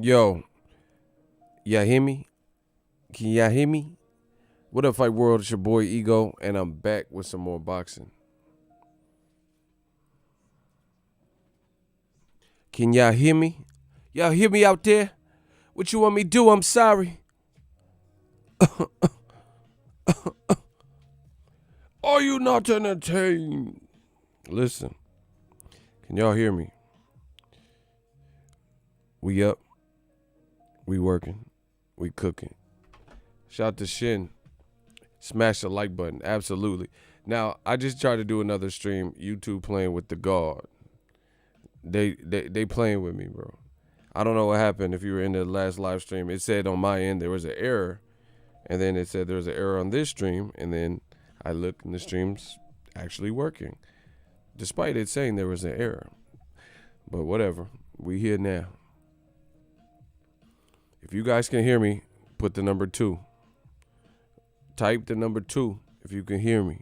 Yo, y'all hear me? Can y'all hear me? What up, Fight World? It's your boy Ego, and I'm back with some more boxing. Can y'all hear me? Y'all hear me out there? What you want me to do? I'm sorry. Are you not entertained? Listen, can y'all hear me? We up. We working. We cooking. Shout out to Shin. Smash the like button. Absolutely. Now, I just tried to do another stream. YouTube playing with the guard. They playing with me, bro. I don't know what happened. If you were in the last live stream, it said on my end there was an error. And then it said there was an error on this stream. And then I looked and the stream's actually working. Despite it saying there was an error. But whatever. We here now. If you guys can hear me, put the number 2. Type the number 2 if you can hear me.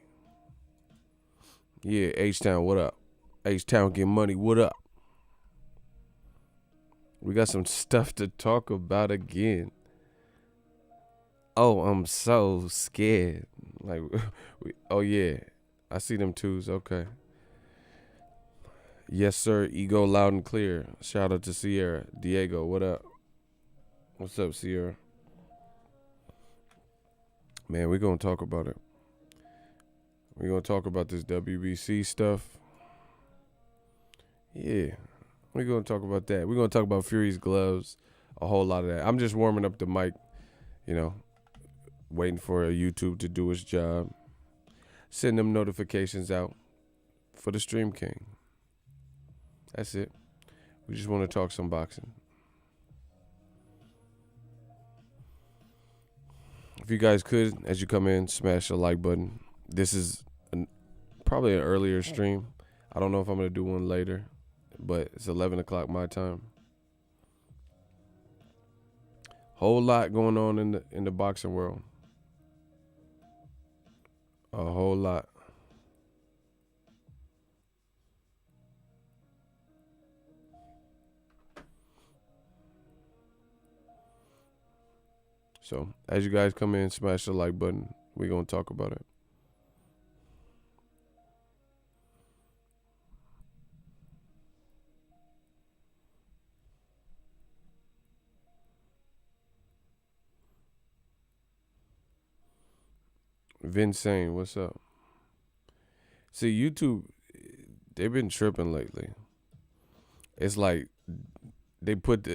Yeah, H-Town, what up? H-Town, get money, what up? We got some stuff to talk about again. Oh, I'm so scared. Like, oh yeah, I see them twos, okay. Yes, sir, Ego loud and clear. Shout out to Sierra. Diego, what up? What's up, Sierra? Man, we're going to talk about it. We're going to talk about this WBC stuff. Yeah, we're going to talk about that. We're going to talk about Fury's gloves, a whole lot of that. I'm just warming up the mic, you know, waiting for YouTube to do its job. Send them notifications out for the Stream King. That's it. We just want to talk some boxing. If you guys could, as you come in, smash the like button. This is probably an earlier stream. I don't know if I'm going to do one later, but it's 11 o'clock my time. Whole lot going on in the boxing world. A whole lot. So, as you guys come in, smash the like button. We're going to talk about it. Vincent, what's up? See, YouTube, they've been tripping lately. It's like they put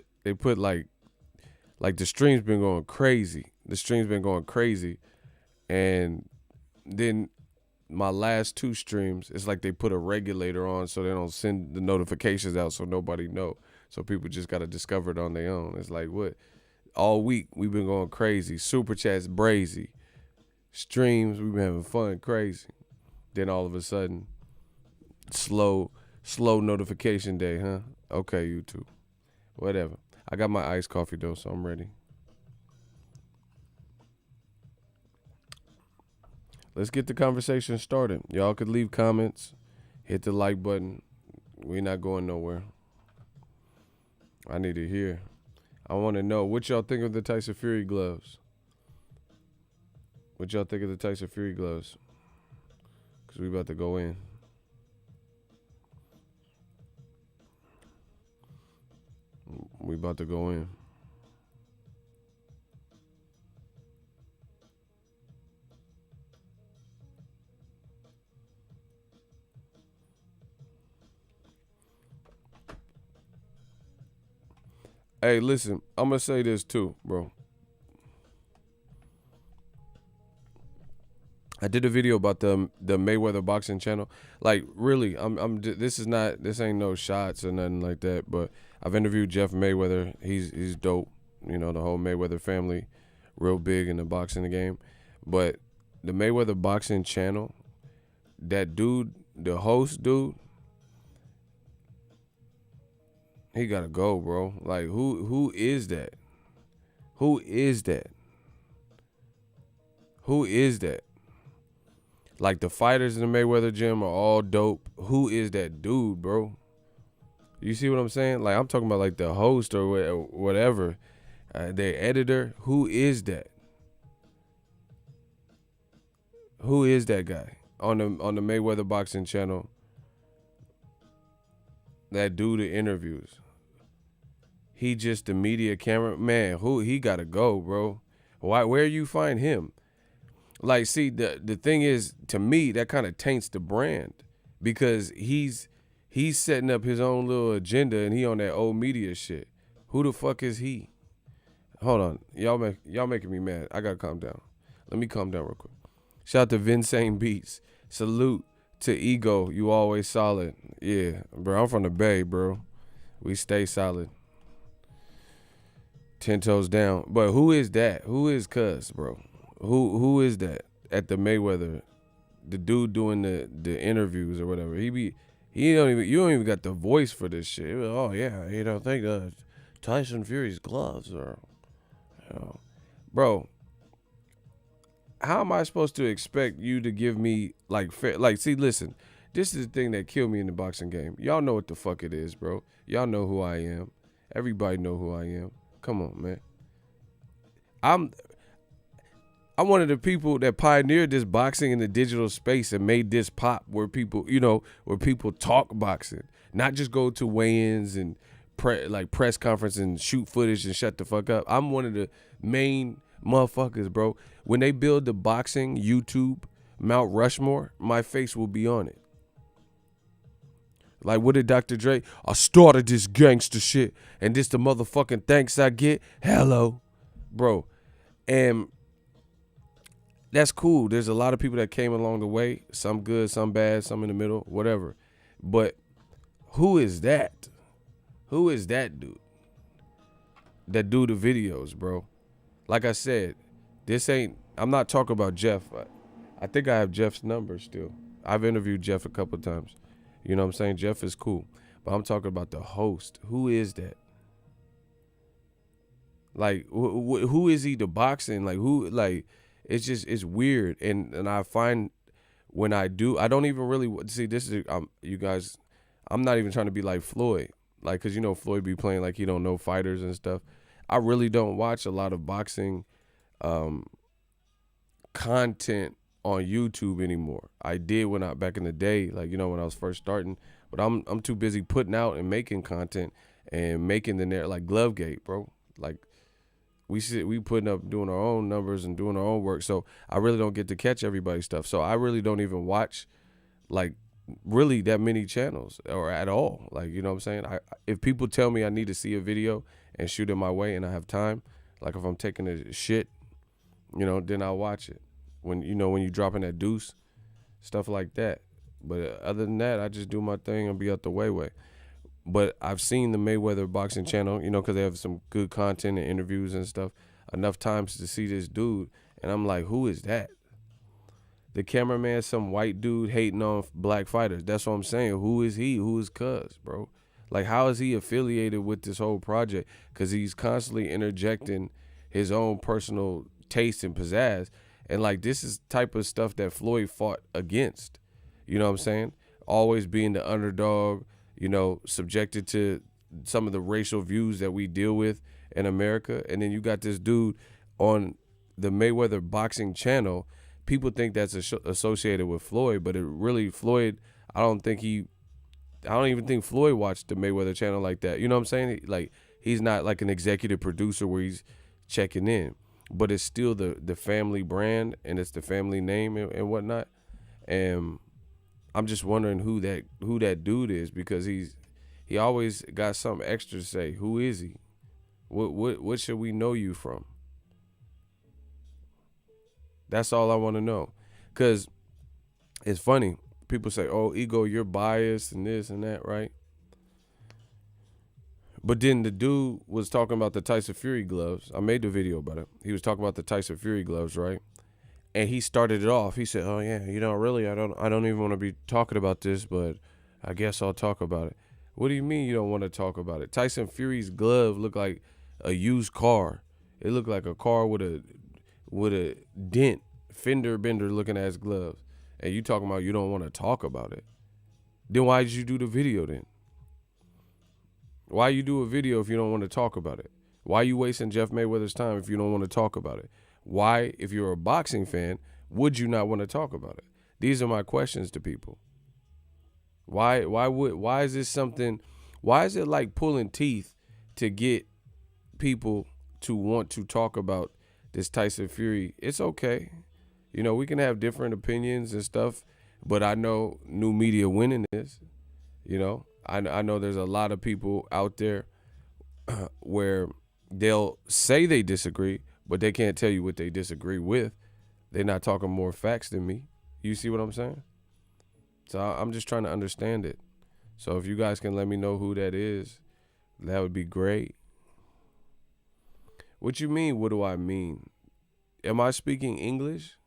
like the stream's been going crazy. The stream's been going crazy. And then my last 2 streams, it's like they put a regulator on so they don't send the notifications out so nobody know. So people just got to discover it on their own. It's like, what? All week we've been going crazy. Super chats, brazy. Streams, we've been having fun, crazy. Then all of a sudden, slow notification day, huh? Okay, YouTube. Whatever. I got my iced coffee, though, so I'm ready. Let's get the conversation started. Y'all could leave comments, hit the like button. We're not going nowhere. I need to hear. I want to know what y'all think of the Tyson Fury gloves. What y'all think of the Tyson Fury gloves? Because we about to go in. We about to go in. Hey, listen, I'm going to say this too, bro. I did a video about the Mayweather boxing channel. Like, really, this ain't no shots or nothing like that, but I've interviewed Jeff Mayweather. He's dope. You know, the whole Mayweather family, real big in the boxing game. But the Mayweather boxing channel, that dude, the host dude, he gotta go, bro. Like, who is that? Who is that? Who is that? Like, the fighters in the Mayweather gym are all dope. Who is that dude, bro? You see what I'm saying? Like, I'm talking about like the host or whatever, the editor. Who is that? Who is that guy on the Mayweather Boxing Channel that do the interviews? He just the media camera man. Who he gotta go, bro? Why? Where you find him? Like, see, the thing is, to me, that kind of taints the brand because he's setting up his own little agenda and he on that old media shit. Who the fuck is he? Hold on, y'all making me mad. I gotta calm down. Let me calm down real quick. Shout out to Vinsane Beats. Salute to Ego. You always solid. Yeah, bro. I'm from the Bay, bro. We stay solid. 10 toes down. But who is that? Who is Cuz, bro? Who is that at the Mayweather? The dude doing the interviews or whatever. You don't even got the voice for this shit. Oh yeah, you don't think Tyson Fury's gloves are, bro. How am I supposed to expect you to give me like fair? Like, see, listen, this is the thing that killed me in the boxing game. Y'all know what the fuck it is, bro. Y'all know who I am. Everybody know who I am. Come on, man. I'm one of the people that pioneered this boxing in the digital space and made this pop where people, where people talk boxing, not just go to weigh-ins and press conference and shoot footage and shut the fuck up. I'm one of the main motherfuckers, bro. When they build the boxing YouTube Mount Rushmore, my face will be on it. Like, what did Dr. Dre? I started this gangster shit, and this the motherfucking thanks I get. Hello, bro. And that's cool. There's a lot of people that came along the way. Some good, some bad, some in the middle, whatever. But who is that? Who is that dude that do the videos, bro? Like I said, I'm not talking about Jeff. I think I have Jeff's number still. I've interviewed Jeff a couple times. You know what I'm saying? Jeff is cool. But I'm talking about the host. Who is that? Like, who is he the boxing? Like, who, like, it's weird. And I find when I do, I don't even really, see, this is, you guys, I'm not even trying to be like Floyd. Like, because, Floyd be playing like he don't know fighters and stuff. I really don't watch a lot of boxing content on YouTube anymore. I did back in the day, like, when I was first starting, but I'm too busy putting out and making content and making the like Glovegate, bro. Like, we putting up, doing our own numbers and doing our own work. So I really don't get to catch everybody's stuff. So I really don't even watch like really that many channels or at all. Like, you know what I'm saying? If people tell me I need to see a video and shoot it my way and I have time, like if I'm taking a shit, then I'll watch it. When you dropping that deuce, stuff like that. But other than that, I just do my thing and be out the way. But I've seen the Mayweather Boxing Channel, because they have some good content and interviews and stuff, enough times to see this dude. And I'm like, who is that? The cameraman, some white dude hating on black fighters. That's what I'm saying. Who is he? Who is Cuz, bro? Like, how is he affiliated with this whole project? Because he's constantly interjecting his own personal taste and pizzazz. And, like, this is type of stuff that Floyd fought against. You know what I'm saying? Always being the underdog, subjected to some of the racial views that we deal with in America. And then you got this dude on the Mayweather Boxing Channel. People think that's associated with Floyd, but Floyd, I don't even think Floyd watched the Mayweather Channel like that. You know what I'm saying? Like, he's not like an executive producer where he's checking in, but it's still the family brand and it's the family name and whatnot. And I'm just wondering who that dude is, because he always got something extra to say. Who is he? What should we know you from? That's all I want to know. Because it's funny. People say, oh, Ego, you're biased and this and that, right? But then the dude was talking about the Tyson Fury gloves. I made the video about it. He was talking about the Tyson Fury gloves, right? And he started it off. He said, oh, yeah, really, I don't even want to be talking about this, but I guess I'll talk about it. What do you mean you don't want to talk about it? Tyson Fury's glove looked like a used car. It looked like a car with a dent, fender bender looking ass gloves. And you talking about you don't want to talk about it. Then why did you do the video then? Why you do a video if you don't want to talk about it? Why you wasting Jeff Mayweather's time if you don't want to talk about it? Why, if you're a boxing fan, would you not want to talk about it? These are my questions to people. Why is this something, why is it like pulling teeth to get people to want to talk about this Tyson Fury? It's okay. You know, we can have different opinions and stuff, but I know new media winning this. You know, I know there's a lot of people out there where they'll say they disagree, but they can't tell you what they disagree with. They're not talking more facts than me. You see what I'm saying? So I'm just trying to understand it. So if you guys can let me know who that is, that would be great. What you mean? What do I mean? Am I speaking English?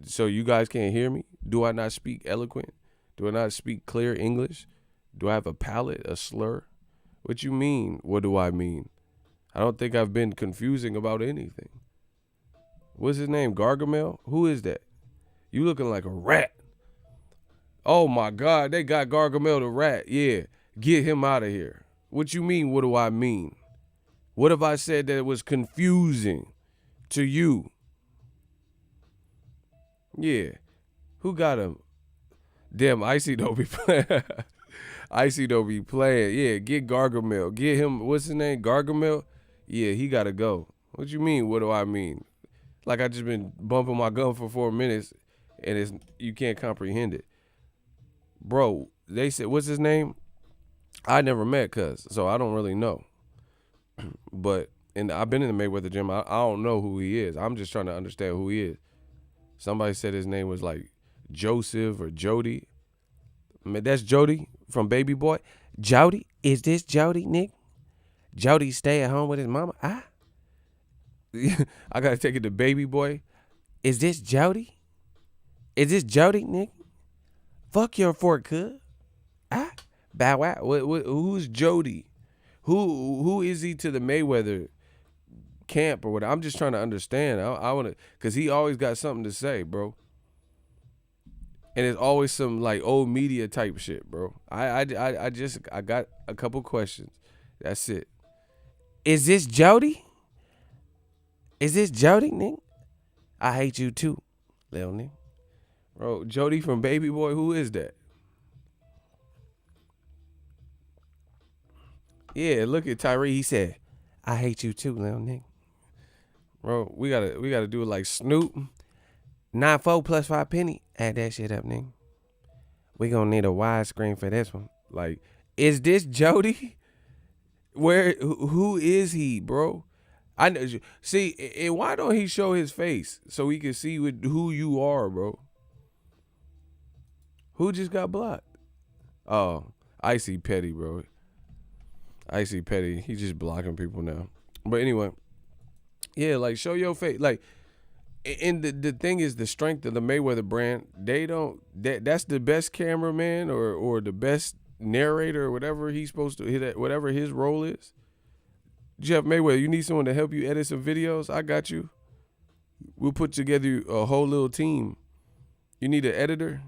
So you guys can't hear me? Do I not speak eloquent? Do I not speak clear English? Do I have a palate, a slur? What you mean? What do I mean? I don't think I've been confusing about anything. What's his name? Gargamel? Who is that? You looking like a rat. Oh my God, they got Gargamel the rat. Yeah, get him out of here. What you mean? What do I mean? What if I said that it was confusing to you? Yeah. Who got him? Damn, Icy don't be playing. Icy don't be playing. Yeah, get Gargamel. Get him, what's his name? Gargamel? Yeah, he got to go. What you mean? What do I mean? Like I just been bumping my gun for 4 minutes and you can't comprehend it. Bro, they said, what's his name? I never met Cuz, so I don't really know. But, and I've been in the Mayweather gym. I don't know who he is. I'm just trying to understand who he is. Somebody said his name was like Joseph or Jody. I mean, that's Jody from Baby Boy. Jody? Is this Jody, Nick? Jody stay at home with his mama? I got to take it to Baby Boy. Is this Jody? Is this Jody, Nick? Fuck your fork, cuz. Bow wow. Who's Jody? Who is he to the Mayweather camp or what? I'm just trying to understand. I want to, because he always got something to say, bro. And it's always some like old media type shit, bro. I got a couple questions. That's it. Is this Jody? Is this Jody, Nick? I hate you too, little Nick. Bro, Jody from Baby Boy, who is that? Yeah, look at Tyree. He said, I hate you too, little Nick. Bro, we gotta do it like Snoop. 9-4 plus 5 penny. Add that shit up, nigga. We gonna need a widescreen for this one. Like, is this Jody? Who is he, bro? I know. See, and why don't he show his face so we can see who you are, bro? Who just got blocked? Oh, Icy Petty, bro. Icy Petty. He just blocking people now. But anyway, yeah, like show your face. Like, and the thing is, the strength of the Mayweather brand, they don't, that's the best cameraman or the best narrator or whatever he's supposed to hit, whatever his role is. Jeff Mayweather, you need someone to help you edit some videos? I got you. We'll put together a whole little team. You need an editor?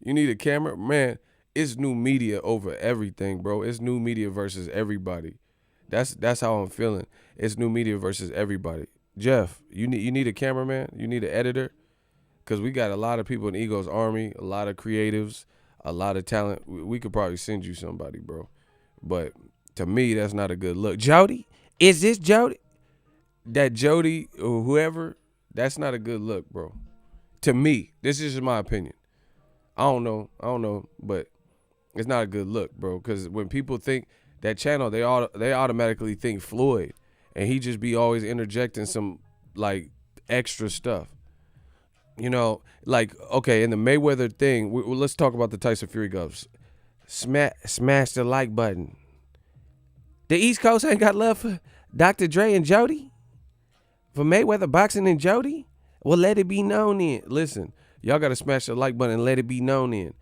You need a camera? Man, it's new media over everything, bro. It's new media versus everybody. That's how I'm feeling. It's new media versus everybody. Jeff, you need a cameraman? You need an editor? Because we got a lot of people in Ego's Army, a lot of creatives, a lot of talent. We could probably send you somebody, bro. But to me, that's not a good look. Jody? Is this Jody? That Jody or whoever, that's not a good look, bro. To me, this is my opinion. I don't know, but it's not a good look, bro. Because when people think that channel, they automatically think Floyd. And he just be always interjecting some, like, extra stuff. You know, like, okay, in the Mayweather thing, let's talk about the Tyson Fury gloves. Smash the like button. The East Coast ain't got love for Dr. Dre and Jody? For Mayweather boxing and Jody? Well, let it be known then. Listen, y'all got to smash the like button and let it be known then.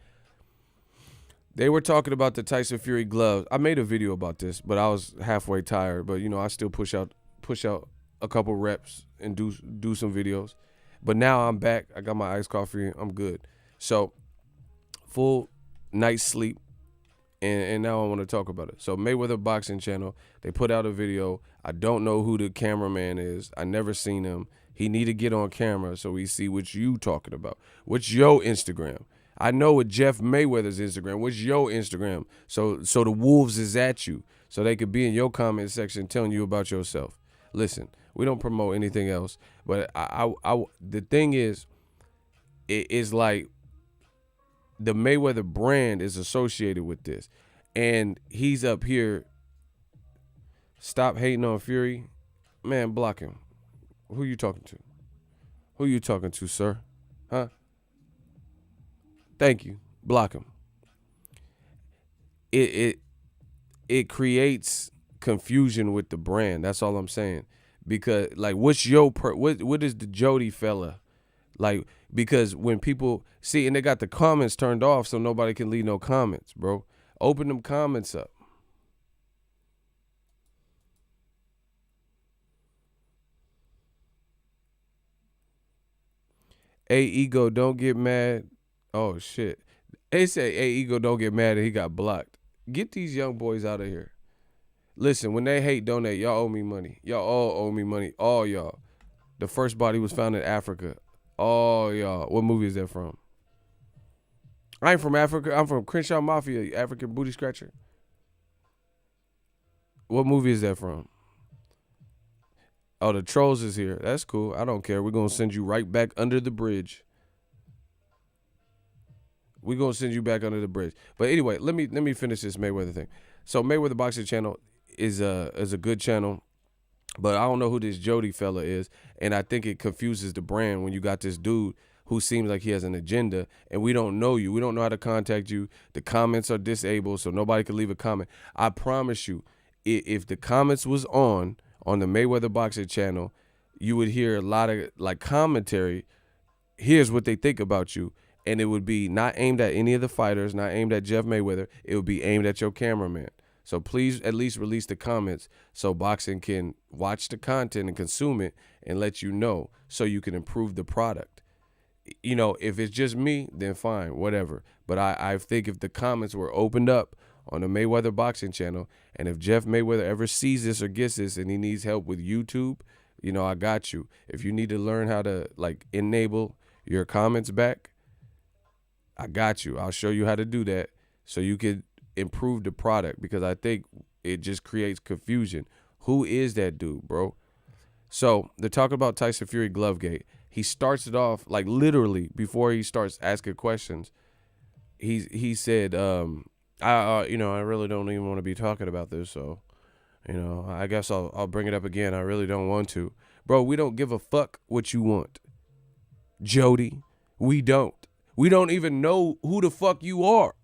They were talking about the Tyson Fury gloves. I made a video about this, but I was halfway tired. But, you know, I still push out a couple reps and do some videos. But now I'm back. I got my iced coffee. I'm good. So, full night's sleep. And now I want to talk about it. So Mayweather Boxing Channel, they put out a video. I don't know who the cameraman is. I never seen him. He need to get on camera so we see what you talking about. What's your Instagram? I know what Jeff Mayweather's Instagram. What's your Instagram? So the wolves is at you, so they could be in your comment section telling you about yourself. Listen, we don't promote anything else, but the thing is, it is like the Mayweather brand is associated with this, and he's up here. Stop hating on Fury, man. Block him. Who you talking to? Who you talking to, sir? Huh? Thank you. Block him. It creates confusion with the brand. That's all I'm saying. Because like, what's your what is the Jody fella like? Because when people see, and they got the comments turned off, so nobody can leave no comments, bro. Open them comments up. Hey, Ego, don't get mad. Oh, shit. They say, hey, Ego, don't get mad, and he got blocked. Get these young boys out of here. Listen, when they hate, donate. Y'all owe me money. Y'all all owe me money. All y'all. The first body was found in Africa. All y'all. What movie is that from? I ain't from Africa. I'm from Crenshaw Mafia, African booty scratcher. What movie is that from? Oh, the Trolls is here. That's cool. I don't care. We're going to send you right back under the bridge. We're going to send you back under the bridge. But anyway, let me finish this Mayweather thing. So Mayweather Boxing Channel is a good channel, but I don't know who this Jody fella is, and I think it confuses the brand when you got this dude who seems like he has an agenda, and we don't know you. We don't know how to contact you. The comments are disabled, so nobody can leave a comment. I promise you, if the comments was on the Mayweather Boxing Channel, you would hear a lot of like commentary. Here's what they think about you. And it would be not aimed at any of the fighters, not aimed at Jeff Mayweather. It would be aimed at your cameraman. So please at least release the comments so boxing can watch the content and consume it and let you know so you can improve the product. You know, if it's just me, then fine, whatever. But I think if the comments were opened up on the Mayweather Boxing Channel, and if Jeff Mayweather ever sees this or gets this and he needs help with YouTube, you know, I got you. If you need to learn how to like enable your comments back, I got you. I'll show you how to do that so you can improve the product, because I think it just creates confusion. Who is that dude, bro? So they're talking about Tyson Fury Glovegate. He starts it off like literally before he starts asking questions. He said, I really don't even want to be talking about this, so I guess I'll bring it up again. I really don't want to, bro. We don't give a fuck what you want, Jody. We don't. We don't even know who the fuck you are.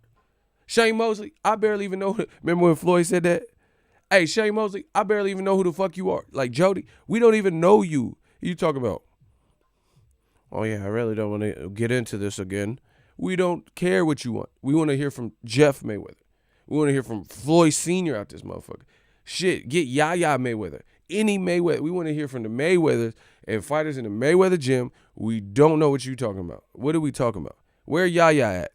Shane Mosley, I barely even know. Remember when Floyd said that? Hey, Shane Mosley, I barely even know who the fuck you are. Like, Jody, we don't even know you. You talking about, oh, yeah, I really don't want to get into this again. We don't care what you want. We want to hear from Jeff Mayweather. We want to hear from Floyd Sr. out this motherfucker. Shit, get Yaya Mayweather. Any Mayweather. We want to hear from the Mayweathers and fighters in the Mayweather gym. We don't know what you talking about. What are we talking about? Where Yaya at?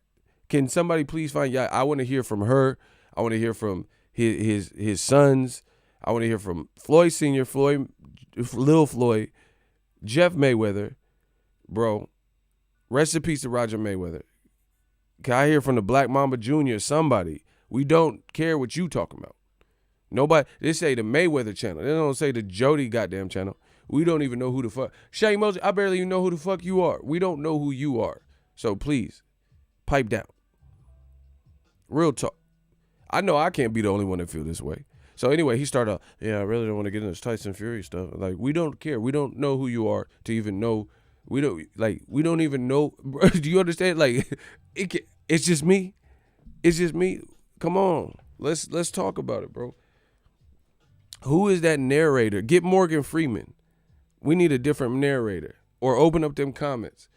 Can somebody please find Yaya? I want to hear from her. I want to hear from his sons. I want to hear from Floyd Sr., Lil Floyd, Jeff Mayweather. Bro, rest in peace to Roger Mayweather. Can I hear from the Black Mamba Jr., somebody? We don't care what you talking about. Nobody, they say the Mayweather channel. They don't say the Jody goddamn channel. We don't even know who the fuck. Shane Mosley, I barely even know who the fuck you are. We don't know who you are. So please, pipe down. Real talk. I know I can't be the only one that feel this way. So anyway, he started out, yeah, I really don't want to get into this Tyson Fury stuff. Like, we don't care. We don't know who you are to even know. We don't even know. Do you understand? Like, it's just me. It's just me. Come on. Let's talk about it, bro. Who is that narrator? Get Morgan Freeman. We need a different narrator. Or open up them comments.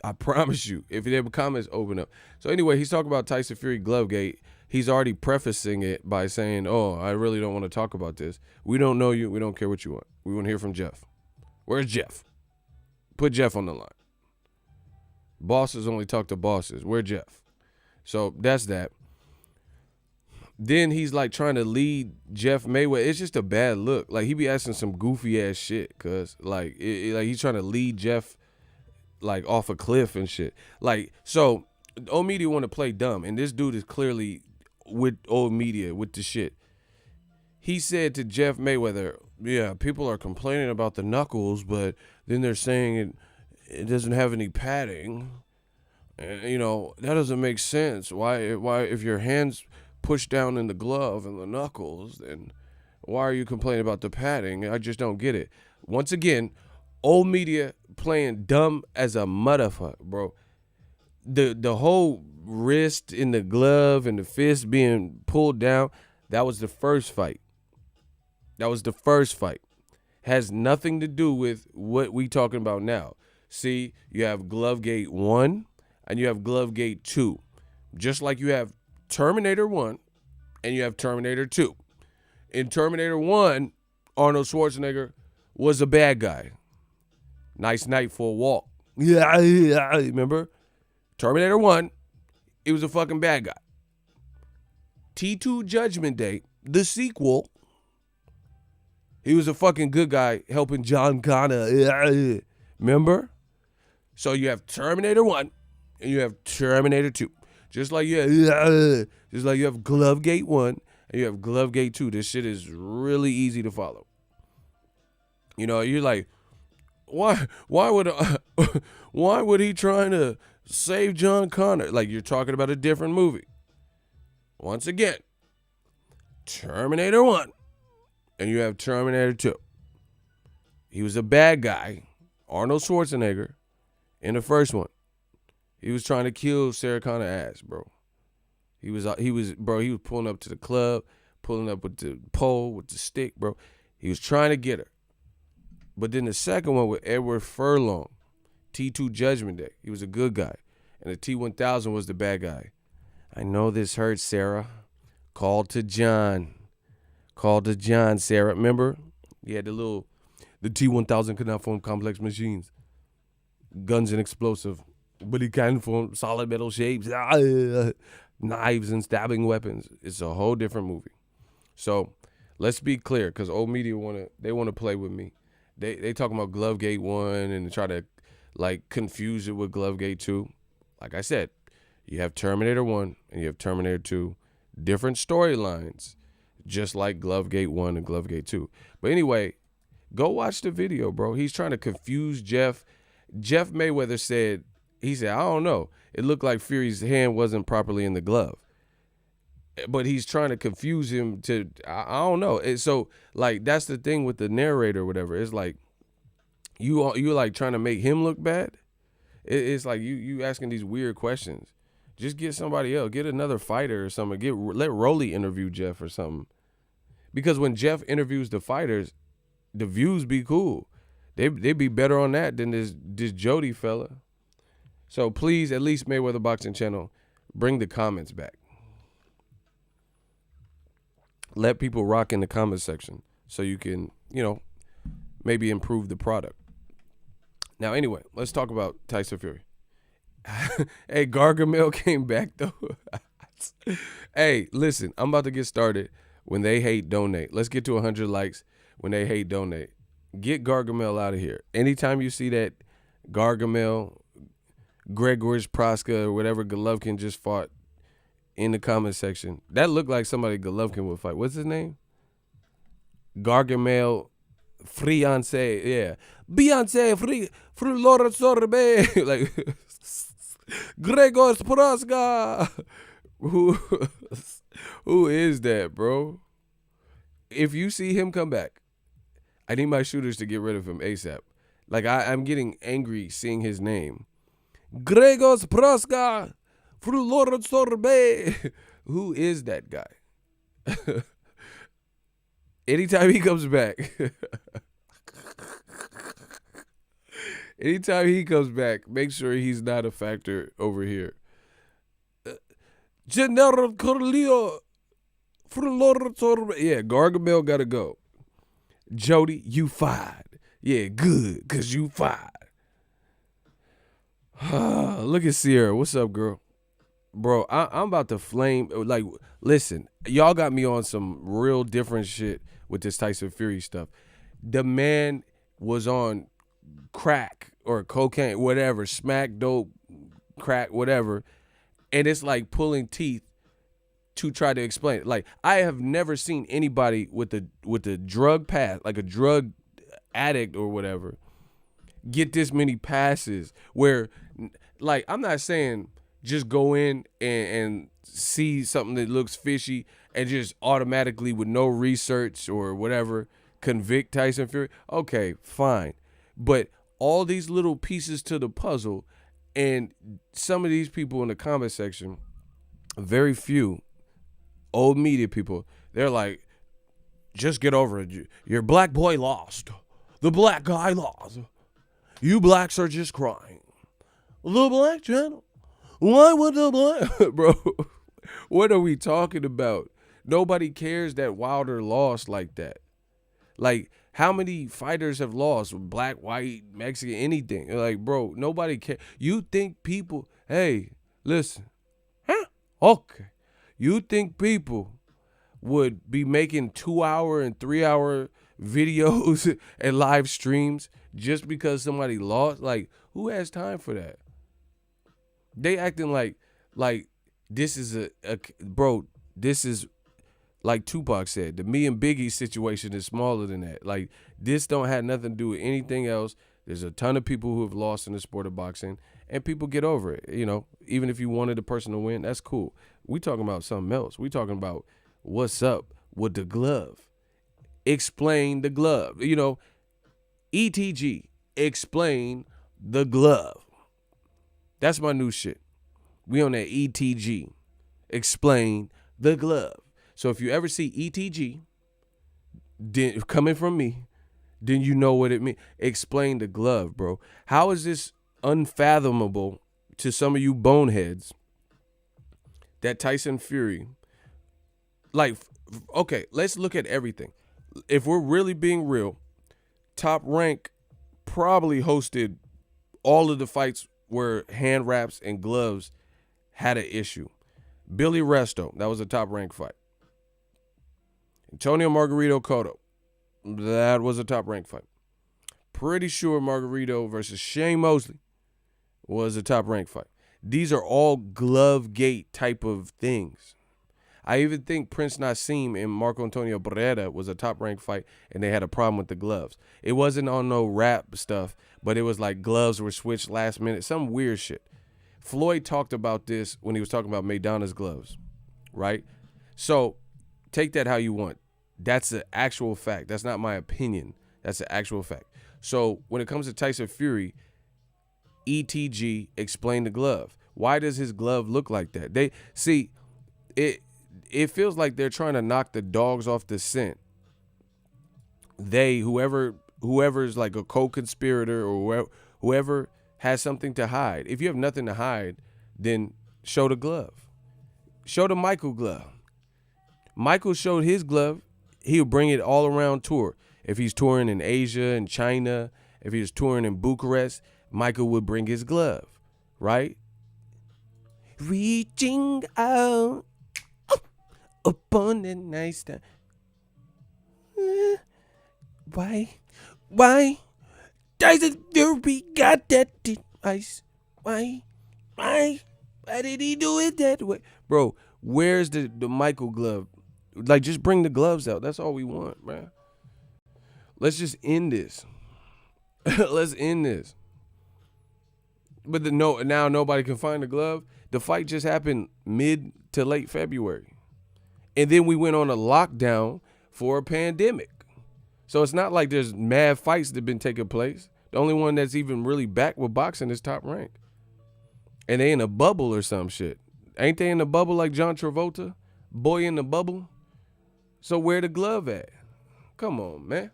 I promise you, if their comments open up. So anyway, he's talking about Tyson Fury Glovegate. He's already prefacing it by saying, oh, I really don't want to talk about this. We don't know you. We don't care what you want. We want to hear from Jeff. Where's Jeff? Put Jeff on the line. Bosses only talk to bosses. Where's Jeff? So that's that. Then he's like trying to lead Jeff Mayweather. It's just a bad look. Like he be asking some goofy ass shit, cause like like he's trying to lead Jeff like off a cliff and shit. Like so, old media want to play dumb, and this dude is clearly with old media with the shit. He said to Jeff Mayweather, "Yeah, people are complaining about the knuckles, but then they're saying it doesn't have any padding. And, you know, that doesn't make sense. Why if your hands push down in the glove and the knuckles, then why are you complaining about the padding? I just don't get it." Once again, old media playing dumb as a motherfucker, bro. The whole wrist in the glove and the fist being pulled down, that was the first fight. That was the first fight. Has nothing to do with what we talking about now. See, you have Glovegate 1 and you have Glovegate 2. Just like you have Terminator 1 and you have Terminator 2. In Terminator 1, Arnold Schwarzenegger was a bad guy. Nice night for a walk. Yeah, remember? Terminator 1, he was a fucking bad guy. T2 Judgment Day, the sequel, he was a fucking good guy helping John Connor. Remember? So you have Terminator 1 and you have Terminator 2. Just like you have Glovegate 1 and you have Glovegate 2. This shit is really easy to follow. You know, you're like, why would he trying to save John Connor? Like, you're talking about a different movie. Once again, Terminator 1 and you have Terminator 2. He was a bad guy, Arnold Schwarzenegger, in the first one. He was trying to kill Sarah Connor's ass, bro. He was pulling up to the club, pulling up with the pole, with the stick, bro. He was trying to get her. But then the second one with Edward Furlong, T2 Judgment Day, he was a good guy. And the T-1000 was the bad guy. I know this hurts, Sarah. Call to John, Sarah. Remember? He had the T-1000 could not form complex machines. Guns and explosive. But he can form solid metal shapes. Knives and stabbing weapons. It's a whole different movie. So let's be clear, because old media want to play with me. They talking about Glovegate 1 and try to like confuse it with Glovegate 2. Like I said, you have Terminator 1 and you have Terminator 2. Different storylines, just like Glovegate 1 and Glovegate 2. But anyway, go watch the video, bro. He's trying to confuse Jeff. Jeff Mayweather said, I don't know. It looked like Fury's hand wasn't properly in the glove. But he's trying to confuse him to, I don't know. And so, like, that's the thing with the narrator or whatever. It's like, you like trying to make him look bad. It's like you asking these weird questions. Just get somebody else. Get another fighter or something. Let Rolly interview Jeff or something. Because when Jeff interviews the fighters, the views be cool. They be better on that than this Jody fella. So please, at least Mayweather Boxing Channel, bring the comments back. Let people rock in the comment section so you can, maybe improve the product. Now, anyway, let's talk about Tyson Fury. Hey, Gargamel came back, though. Hey, listen, I'm about to get started. When they hate, donate. Let's get to 100 likes. When they hate, donate. Get Gargamel out of here. Anytime you see that Gargamel, Gregorius Proska, or whatever Golovkin just fought in the comment section, that looked like somebody Golovkin would fight. What's his name? Gargamel Friance. Yeah. Beyonce, free Laura Sorbe. Like, Gregorius Proska. Who is that, bro? If you see him come back, I need my shooters to get rid of him ASAP. Like, I'm getting angry seeing his name. Gregorius Proska. Laura Sorbe. Who is that guy? Anytime he comes back. Anytime he comes back, make sure he's not a factor over here. General Corleo. Yeah, Gargamel gotta go. Jody, you fired. Yeah, good, cause you fired. Look at Sierra. What's up, girl? Bro, I'm about to flame. Like, listen, y'all got me on some real different shit with this Tyson Fury stuff. The man was on crack or cocaine, whatever, smack, dope, crack, whatever. And it's like pulling teeth to try to explain it. Like, I have never seen anybody with a drug pass, like a drug addict or whatever, get this many passes where, like, I'm not saying just go in and see something that looks fishy and just automatically with no research or whatever convict Tyson Fury. Okay, fine. But all these little pieces to the puzzle, and some of these people in the comment section, very few old media people, they're like, just get over it. Your black boy lost. The black guy lost. You blacks are just crying. The Black Channel. Why would the black... Bro, what are we talking about? Nobody cares that Wilder lost like that. Like, how many fighters have lost? Black, white, Mexican, anything. Like, bro, nobody cares. You think people... Hey, listen. Huh? Okay. You think people would be making 2-hour and 3-hour videos and live streams just because somebody lost? Like, who has time for that? They acting like this is a bro, this is like Tupac said, the me and Biggie situation is smaller than that. Like, this don't have nothing to do with anything else. There's a ton of people who have lost in the sport of boxing, and people get over it. You know, even if you wanted the person to win, that's cool. We talking about something else. We talking about what's up with the glove. Explain the glove. You know, ETG, explain the glove. That's my new shit. We on that ETG. Explain the glove. So if you ever see ETG coming from me, then you know what it means. Explain the glove, bro. How is this unfathomable to some of you boneheads that Tyson Fury, like, okay, let's look at everything. If we're really being real, Top Rank probably hosted all of the fights where hand wraps and gloves had an issue. Billy Resto, that was a Top Rank fight. Antonio Margarito Cotto, that was a Top Rank fight. Pretty sure Margarito versus Shane Mosley was a Top Rank fight. These are all glove gate type of things. I even think Prince Nassim and Marco Antonio Barrera was a Top Rank fight, and they had a problem with the gloves. It wasn't on no rap stuff, but it was like gloves were switched last minute, some weird shit. Floyd talked about this when he was talking about Maidana's gloves, right? So take that how you want. That's an actual fact. That's not my opinion. That's an actual fact. So when it comes to Tyson Fury, ETG explained the glove. Why does his glove look like that? They see it. It feels like they're trying to knock the dogs off the scent. Whoever's like a co-conspirator or whoever has something to hide. If you have nothing to hide, then show the glove. Show the Michael glove. Michael showed his glove. He'll bring it all around tour. If he's touring in Asia and China, if he was touring in Bucharest, Michael would bring his glove, right? Reaching out upon the nightstand. Why? Tyson Fury got that device. Why did he do it that way? Bro, where's the Michael glove? Like, just bring the gloves out. That's all we want, man. Let's just end this. Let's end this. But now nobody can find the glove. The fight just happened mid to late February. And then we went on a lockdown for a pandemic. So it's not like there's mad fights that have been taking place. The only one that's even really back with boxing is Top Rank. And they in a bubble or some shit. Ain't they in a bubble like John Travolta? Boy in the bubble? So where the glove at? Come on, man.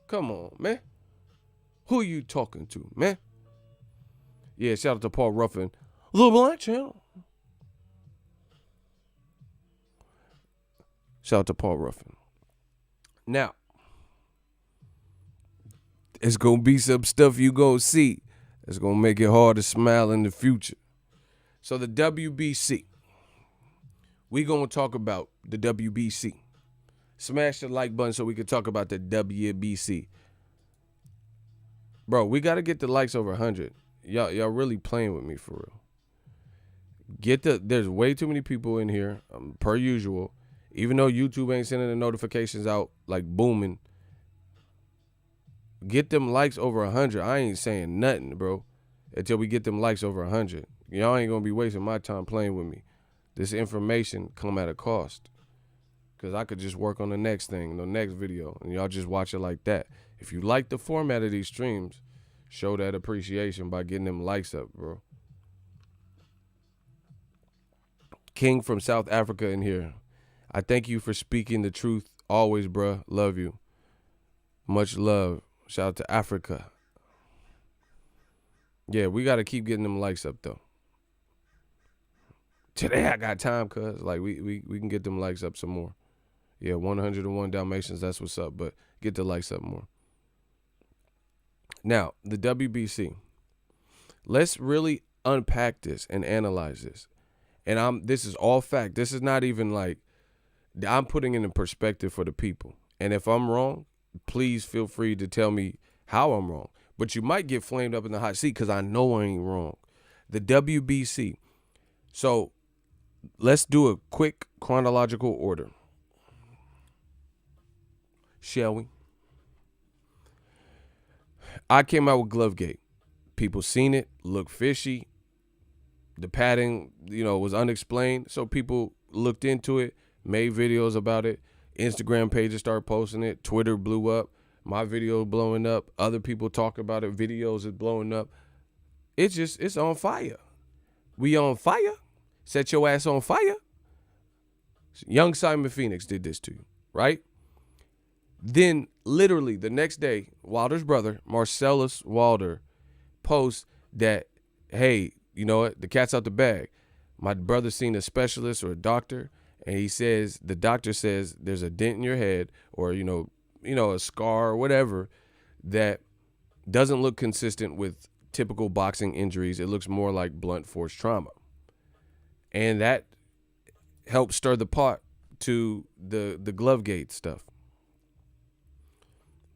Come on, man. Who you talking to, man? Yeah, shout out to Paul Ruffin. The Black Channel. Shout out to Paul Ruffin. Now, it's going to be some stuff you going to see that's going to make it hard to smile in the future. So the WBC. We gonna talk about the WBC. Smash the like button so we can talk about the WBC. Bro, we gotta get the likes over 100. Y'all really playing with me for real. There's way too many people in here, per usual. Even though YouTube ain't sending the notifications out like booming. Get them likes over 100. I ain't saying nothing, bro, until we get them likes over 100. Y'all ain't gonna be wasting my time playing with me. This information come at a cost. Because I could just work on the next thing, the next video, and y'all just watch it like that. If you like the format of these streams, show that appreciation by getting them likes up, bro. King from South Africa in here. I thank you for speaking the truth always, bruh. Love you. Much love. Shout out to Africa. Yeah, we got to keep getting them likes up, though. Today I got time, cuz. Like, we can get them likes up some more. Yeah, 101 Dalmatians, that's what's up. But get the likes up more. Now, the WBC. Let's really unpack this and analyze this. And this is all fact. This is not even like, I'm putting it in perspective for the people. And if I'm wrong, please feel free to tell me how I'm wrong. But you might get flamed up in the hot seat because I know I ain't wrong. The WBC. So let's do a quick chronological order. Shall we? I came out with Glovegate. People seen it, looked fishy. The padding, was unexplained. So people looked into it, made videos about it. Instagram pages started posting it. Twitter blew up. My video blowing up. Other people talk about it. Videos is blowing up. It's on fire. We on fire? Set your ass on fire? Young Simon Phoenix did this to you, right? Then literally the next day, Wilder's brother, Marcellus Wilder, posts that, hey, you know what? The cat's out the bag. My brother seen a specialist or a doctor, and the doctor says there's a dent in your head or, a scar or whatever that doesn't look consistent with typical boxing injuries. It looks more like blunt force trauma. And that helped stir the pot to the Glovegate stuff.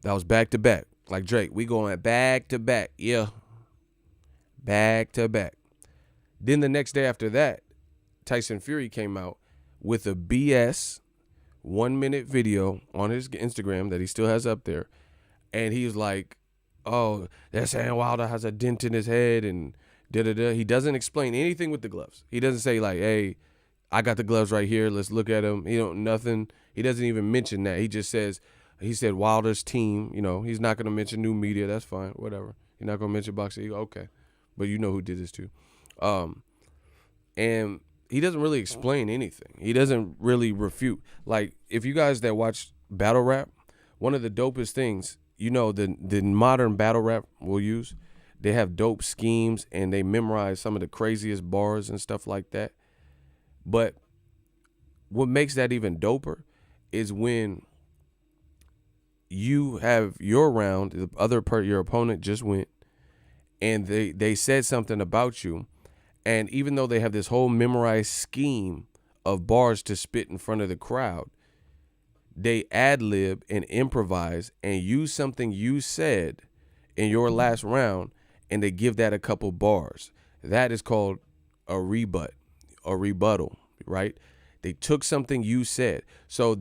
That was back to back. Like Drake, we going back to back. Yeah. Back to back. Then the next day after that, Tyson Fury came out with a BS 1-minute video on his Instagram that he still has up there. And he was like, oh, they're saying Wilder has a dent in his head and da-da-da. He doesn't explain anything with the gloves. He doesn't say like, hey, I got the gloves right here. Let's look at them. Nothing. He doesn't even mention that. He just says, he said Wilder's team. He's not going to mention new media. That's fine. Whatever. He's not going to mention Boxingego. Okay. But you know who did this too. And he doesn't really explain anything. He doesn't really refute. Like, if you guys that watch battle rap, one of the dopest things, the modern battle rap we'll use, they have dope schemes and they memorize some of the craziest bars and stuff like that. But what makes that even doper is when you have your round, your opponent just went, and they said something about you. And even though they have this whole memorized scheme of bars to spit in front of the crowd, they ad-lib and improvise and use something you said in your last round, and they give that a couple bars. That is called a rebuttal, right? They took something you said. So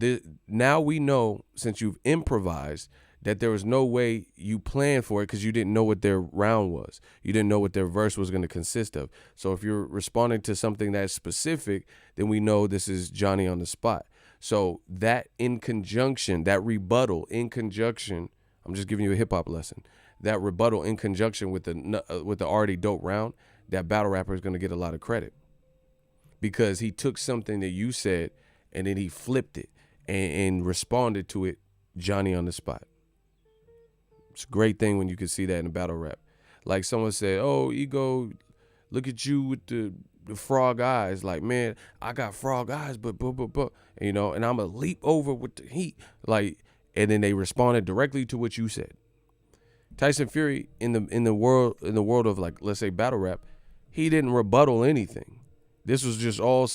now we know, since you've improvised, that there was no way you planned for it because you didn't know what their round was. You didn't know what their verse was going to consist of. So if you're responding to something that's specific, then we know this is Johnny on the spot. So that in conjunction, that rebuttal in conjunction, I'm just giving you a hip hop lesson. That rebuttal in conjunction with the already dope round, that battle rapper is going to get a lot of credit because he took something that you said and then he flipped it and responded to it, Johnny on the spot. It's a great thing when you can see that in a battle rap. Like someone said, oh, Ego, look at you with the frog eyes. Like, man, I got frog eyes, but. And I'm going to leap over with the heat. Like, and then they responded directly to what you said. Tyson Fury in the world of, like, let's say battle rap, he didn't rebuttal anything. This was just all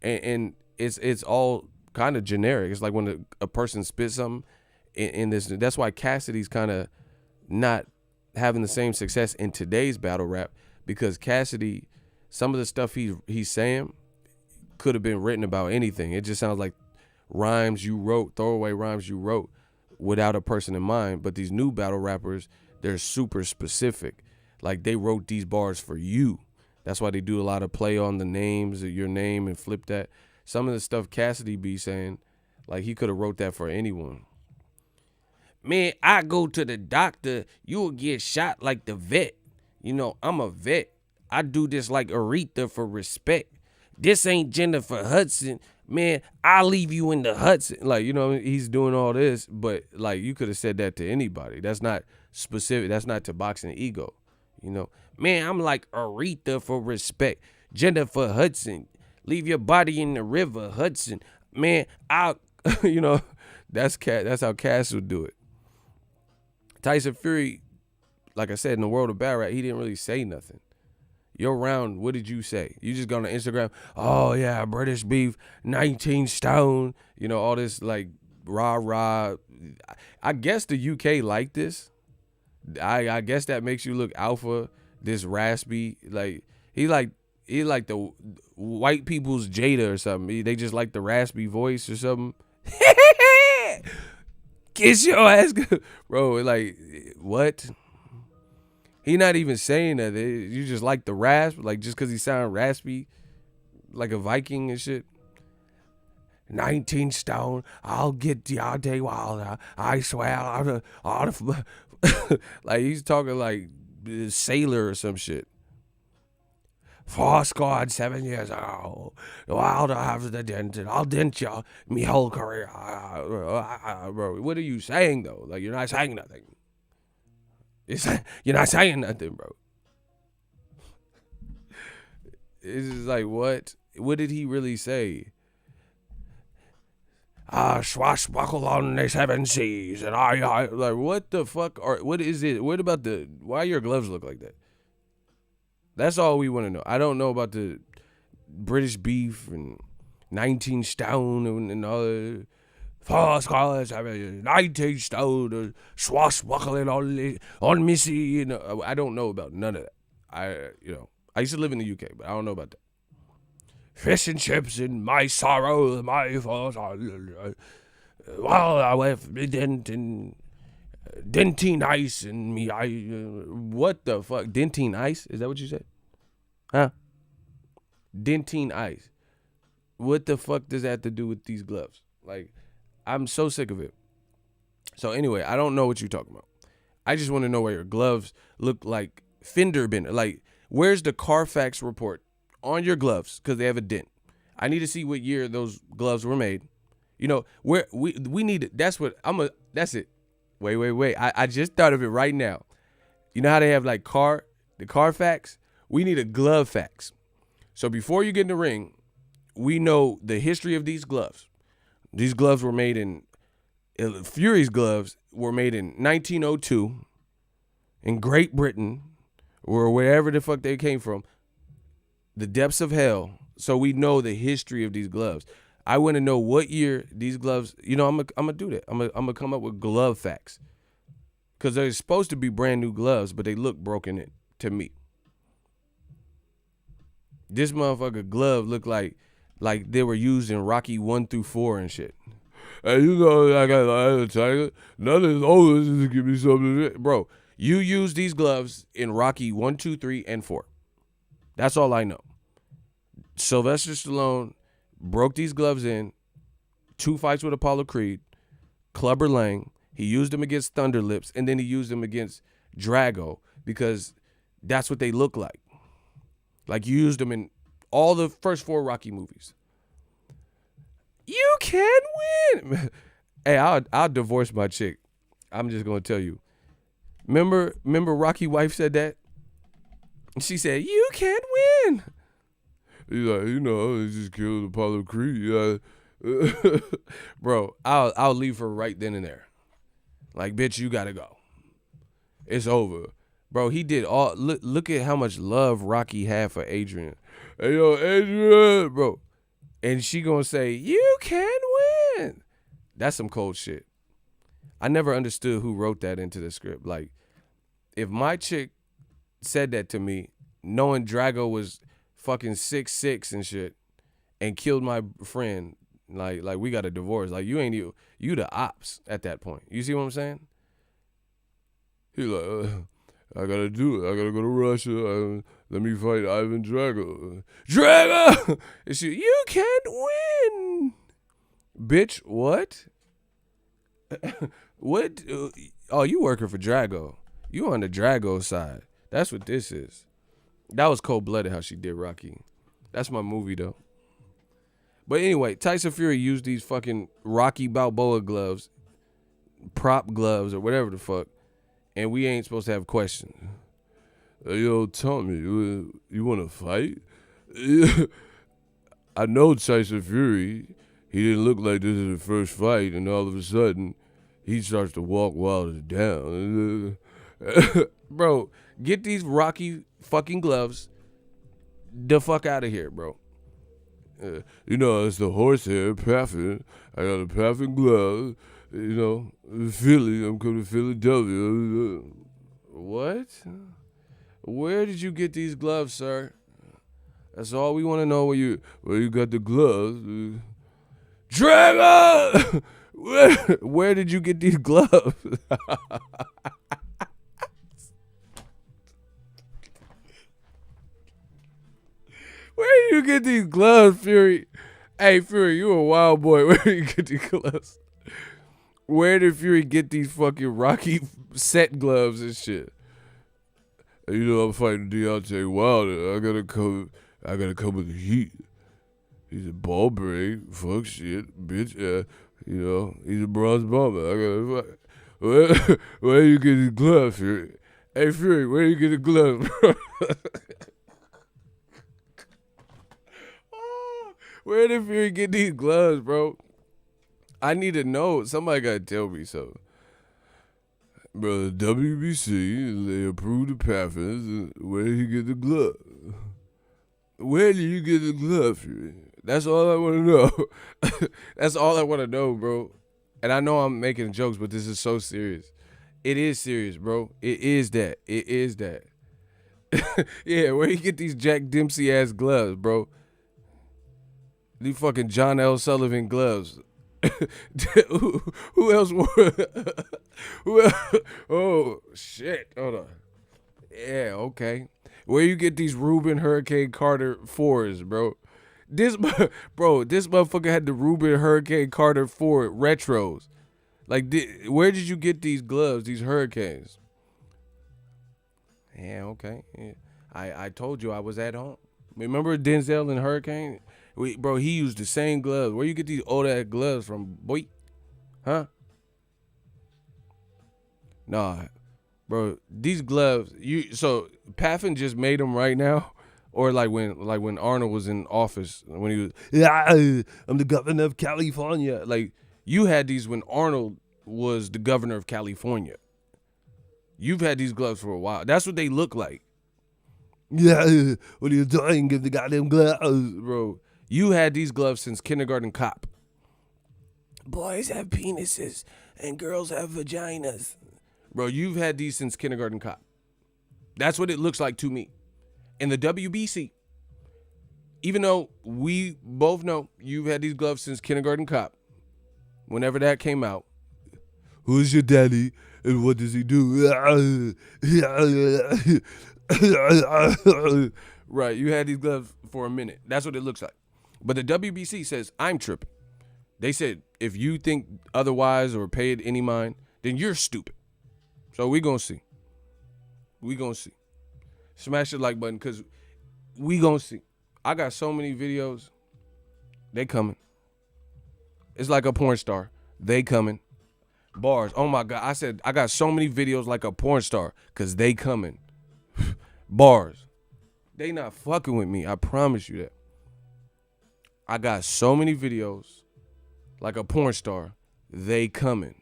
and it's all kind of generic. It's like when a person spits something in this. That's why Cassidy's kind of not having the same success in today's battle rap, because Cassidy, some of the stuff he's saying could have been written about anything. It just sounds like rhymes you wrote, throwaway rhymes you wrote without a person in mind. But these new battle rappers, they're super specific. Like, they wrote these bars for you. That's why they do a lot of play on the names of your name and flip that. Some of the stuff Cassidy be saying, like, he could have wrote that for anyone. Man, I go to the doctor, you'll get shot like the vet. You know, I'm a vet. I do this like Aretha for respect. This ain't Jennifer Hudson. Man, I'll leave you in the Hudson. Like, you know, he's doing all this, but, like, you could have said that to anybody. That's not specific. That's not to Boxingego. You know, man, I'm like Aretha for respect. Jennifer Hudson. Leave your body in the river, Hudson. Man, I'll, you know, that's how Cass would do it. Tyson Fury, like I said, in the world of battle rap, he didn't really say nothing. Your round, what did you say? You just go on Instagram, oh, yeah, British beef, 19 stone, you know, all this, like, rah. I guess the UK like this. I guess that makes you look alpha, this raspy. Like, he like the white people's Jada or something. They just like the raspy voice or something. Kiss your ass, bro. Like, what? He not even saying that. You just like the rasp, like, just because he sound raspy, like a Viking and shit. 19 stone, I'll get Deontay Wilder. I swear, like, he's talking like Sailor or some shit. 4 scored 7 years ago. Wilder has the dent, and I'll dent you me whole career. Bro, what are you saying, though? Like, you're not saying nothing. You're not saying nothing, bro. It's just like, what? What did he really say? Swashbuckle on the 7 seas, and I like, what the fuck? Or what is it? What about why your gloves look like that? That's all we want to know. I don't know about the British beef and 19 stone and all the 4 scholars, 19 stone, swashbuckling on Missy. You know, I don't know about none of that. I used to live in the UK, but I don't know about that. Fish and chips in my sorrow, my fault. While I left dentine ice in me, what the fuck? Dentine ice? Is that what you said? Huh? Dentine ice. What the fuck does that have to do with these gloves? Like, I'm so sick of it. So anyway, I don't know what you're talking about. I just want to know why your gloves look like fender bender. Like, where's the Carfax report on your gloves? Because they have a dent. I need to see what year those gloves were made. You know, where we need it. That's it. Wait. I just thought of it right now. You know how they have like the Carfax? We need a glove fax. So before you get in the ring, we know the history of these gloves. These gloves were made Fury's gloves were made in 1902 in Great Britain, or wherever the fuck they came from. The depths of hell. So we know the history of these gloves. I want to know what year these gloves, you know, I'm gonna do that. I'm gonna come up with glove facts. Because they're supposed to be brand new gloves, but they look broken in to me. This motherfucker glove looked like they were used in Rocky 1 through 4 and shit. And you know, I got Tiger. None of those is give me something. Bro, you use these gloves in Rocky 1, 2, 3, and 4. That's all I know. Sylvester Stallone broke these gloves in 2 fights with Apollo Creed, Clubber Lang. He used them against Thunder Lips, and then he used them against Drago because that's what they look like. Like, you used them in all the first 4 Rocky movies. You can win. Hey, I'll divorce my chick. I'm just gonna tell you. Remember Rocky wife said that? She said, "You can win." He's like, you know, I just killed Apollo Creed. Bro, I'll leave her right then and there. Like, bitch, you gotta go. It's over. Bro, he did all. Look at how much love Rocky had for Adrian. Hey, yo, Adrian, bro. And she gonna say, you can win. That's some cold shit. I never understood who wrote that into the script. Like, if my chick said that to me, knowing Drago was fucking 6'6" and shit, and killed my friend, like we got a divorce. Like, you ain't you the ops at that point. You see what I'm saying? He like, I gotta do it. I gotta go to Russia. Let me fight Ivan Drago. Drago! And she, you can't win. Bitch, what? What? Oh, you working for Drago. You on the Drago side. That's what this is. That was cold-blooded how she did Rocky. That's my movie, though. But anyway, Tyson Fury used these fucking Rocky Balboa gloves, prop gloves, or whatever the fuck, and we ain't supposed to have questions. Hey, yo, Tommy, you want to fight? I know Tyson Fury. He didn't look like this is the first fight, and all of a sudden, he starts to walk Wilder down. Bro, get these Rocky fucking gloves the fuck out of here, bro. You know, it's the horsehair, Paffen. I got a Paffen glove. You know, Philly. I'm coming to Philadelphia. What? Where did you get these gloves, sir? That's all we want to know. Where you got the gloves? Dragon! Where did you get these gloves? Where did you get these gloves, Fury? Hey, Fury, you a wild boy. Where did you get these gloves? Where did Fury get these fucking Rocky set gloves and shit? You know, I'm fighting Deontay Wilder. I gotta come with the heat. He's a ball break, fuck shit, bitch. You know, he's a bronze bomber. I gotta. Where you get his gloves, Fury? Hey, Fury, where you get the gloves, bro? Where did Fury get these gloves, bro? I need to know. Somebody gotta tell me something. Bro, the WBC, they approved the Paffins. Where did he get the glove? Where did you get the glove, Fury? That's all I want to know. That's all I want to know, bro. And I know I'm making jokes, but this is so serious. It is serious, bro. It is that. It is that. Yeah, where you get these Jack Dempsey ass gloves, bro? These fucking John L. Sullivan gloves. Who else wore? Who else? Oh shit! Hold on. Yeah, okay. Where you get these Ruben Hurricane Carter 4s, bro? This motherfucker had the Ruben Hurricane Carter 4 retros. Like, where did you get these gloves, these Hurricanes? Yeah, okay. Yeah. I told you I was at home. Remember Denzel and Hurricane? Bro, he used the same gloves. Where you get these old ass gloves from, boy? Huh? Nah, bro. These gloves. So Paffen just made them right now, or like when Arnold was in office, when he was, yeah, I'm the governor of California. Like, you had these when Arnold was the governor of California. You've had these gloves for a while. That's what they look like. Yeah, what are you doing? Give the goddamn gloves, bro. You had these gloves since Kindergarten Cop. Boys have penises and girls have vaginas. Bro, you've had these since Kindergarten Cop. That's what it looks like to me. And the WBC, even though we both know you've had these gloves since Kindergarten Cop, whenever that came out, who's your daddy and what does he do? Right, you had these gloves for a minute. That's what it looks like. But the WBC says, I'm tripping. They said, if you think otherwise or pay it any mind, then you're stupid. So we gonna see. We gonna see. Smash the like button, because we gonna see. I got so many videos. They coming. It's like a porn star. They coming. Bars. Oh my God. I said I got so many videos like a porn star, because they coming. Bars. They not fucking with me. I promise you that. I got so many videos like a porn star. They coming.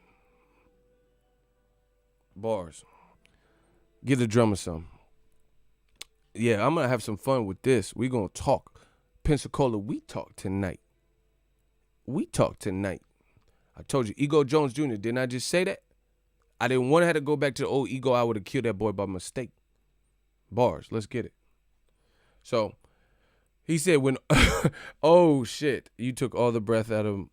Bars. Get the drummer some. Yeah, I'm going to have some fun with this. We going to talk. Pensacola, we talk tonight. We talk tonight. I told you, Ego Jones Jr., didn't I just say that? I didn't want to have to go back to the old Ego. I would have killed that boy by mistake. Bars, let's get it. So, he said when, oh shit, you took all the breath out of him.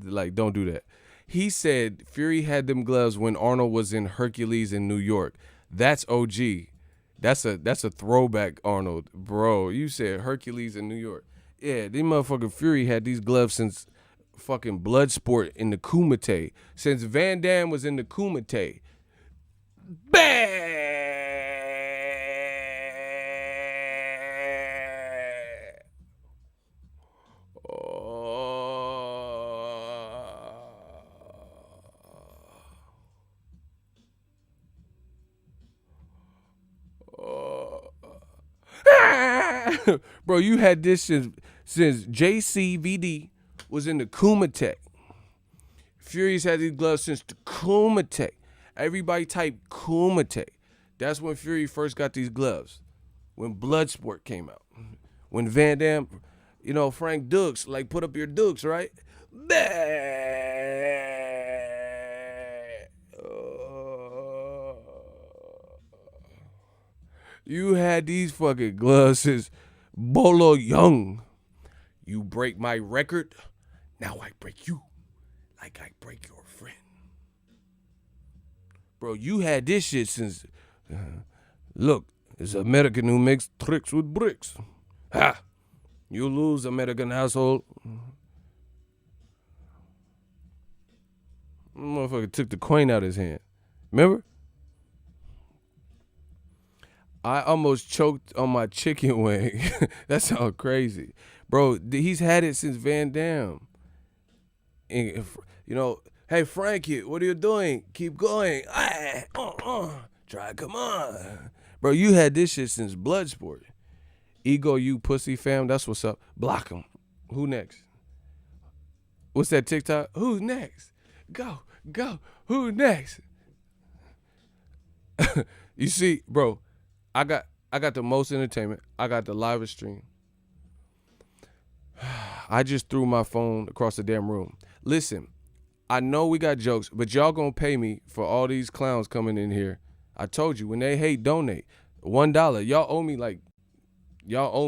Like, don't do that. He said Fury had them gloves when Arnold was in Hercules in New York. That's OG. That's a throwback, Arnold. Bro, you said Hercules in New York. Yeah, these motherfucking Fury had these gloves since fucking Bloodsport in the Kumite. Since Van Damme was in the Kumite. Bang! Bro, you had this since JCVD was in the Kumite. Fury's had these gloves since the Kumite. Everybody type Kumite. That's when Fury first got these gloves. When Bloodsport came out. When Van Damme, Frank Dukes, like put up your Dukes, right? You had these fucking gloves since Bolo Young. You break my record, now I break you like I break your friend. Bro, you had this shit since, look, it's American who makes tricks with bricks. Ha! You lose, American asshole. Motherfucker took the coin out of his hand. Remember? I almost choked on my chicken wing. That sounds crazy. Bro, he's had it since Van Damme. And, hey, Frankie, what are you doing? Keep going. Try, come on. Bro, you had this shit since Bloodsport. Ego, you pussy fam, that's what's up. Block him. Who next? What's that TikTok? Who's next? Go. Who next? You see, bro, I got the most entertainment. I got the livest stream. I just threw my phone across the damn room. Listen, I know we got jokes, but y'all gonna pay me for all these clowns coming in here. I told you, when they hate, donate. $1. Y'all owe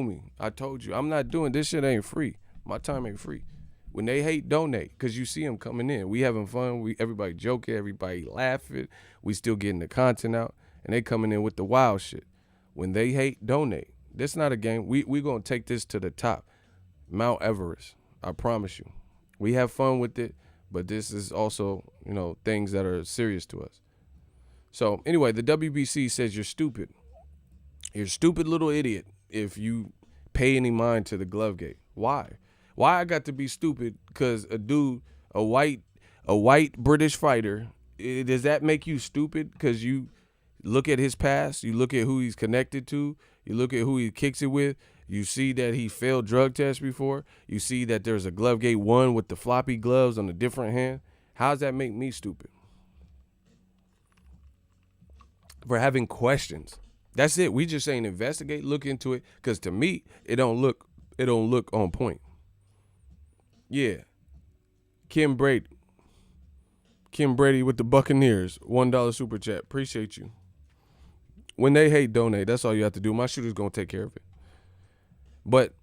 me I told you. I'm not doing this shit. Ain't free. My time ain't free. When they hate, donate, because you see them coming in. We having fun. Everybody joking. Everybody laughing. We still getting the content out. And they coming in with the wild shit. When they hate, donate. This not a game. We going to take this to the top. Mount Everest. I promise you. We have fun with it, but this is also, things that are serious to us. So, anyway, the WBC says you're stupid. You're a stupid little idiot if you pay any mind to the glove gate. Why? Why I got to be stupid? Because a white British fighter, does that make you stupid? Because you look at his past, you look at who he's connected to, you look at who he kicks it with, you see that he failed drug tests before, you see that there's a glove gate 1 with the floppy gloves on a different hand. How does that make me stupid? For having questions. That's it. We just saying investigate, look into it, because to me, it don't look on point. Yeah. Kim Brady with the Buccaneers, $1 super chat. Appreciate you. When they hate, donate. That's all you have to do. My shooter's gonna take care of it. But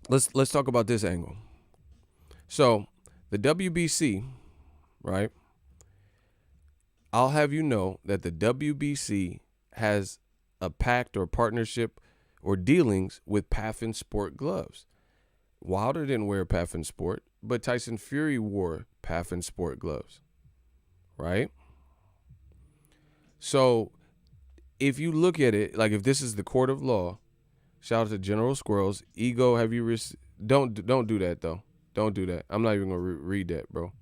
let's talk about this angle. So the WBC, right? I'll have you know that the WBC has a pact or partnership or dealings with Paffen Sport gloves. Wilder didn't wear Paffen Sport, but Tyson Fury wore Paffen Sport gloves, right? So if you look at it, like if this is the court of law, shout out to General Squirrels. Ego, have you don't do that though. Don't do that. I'm not even gonna read that, bro.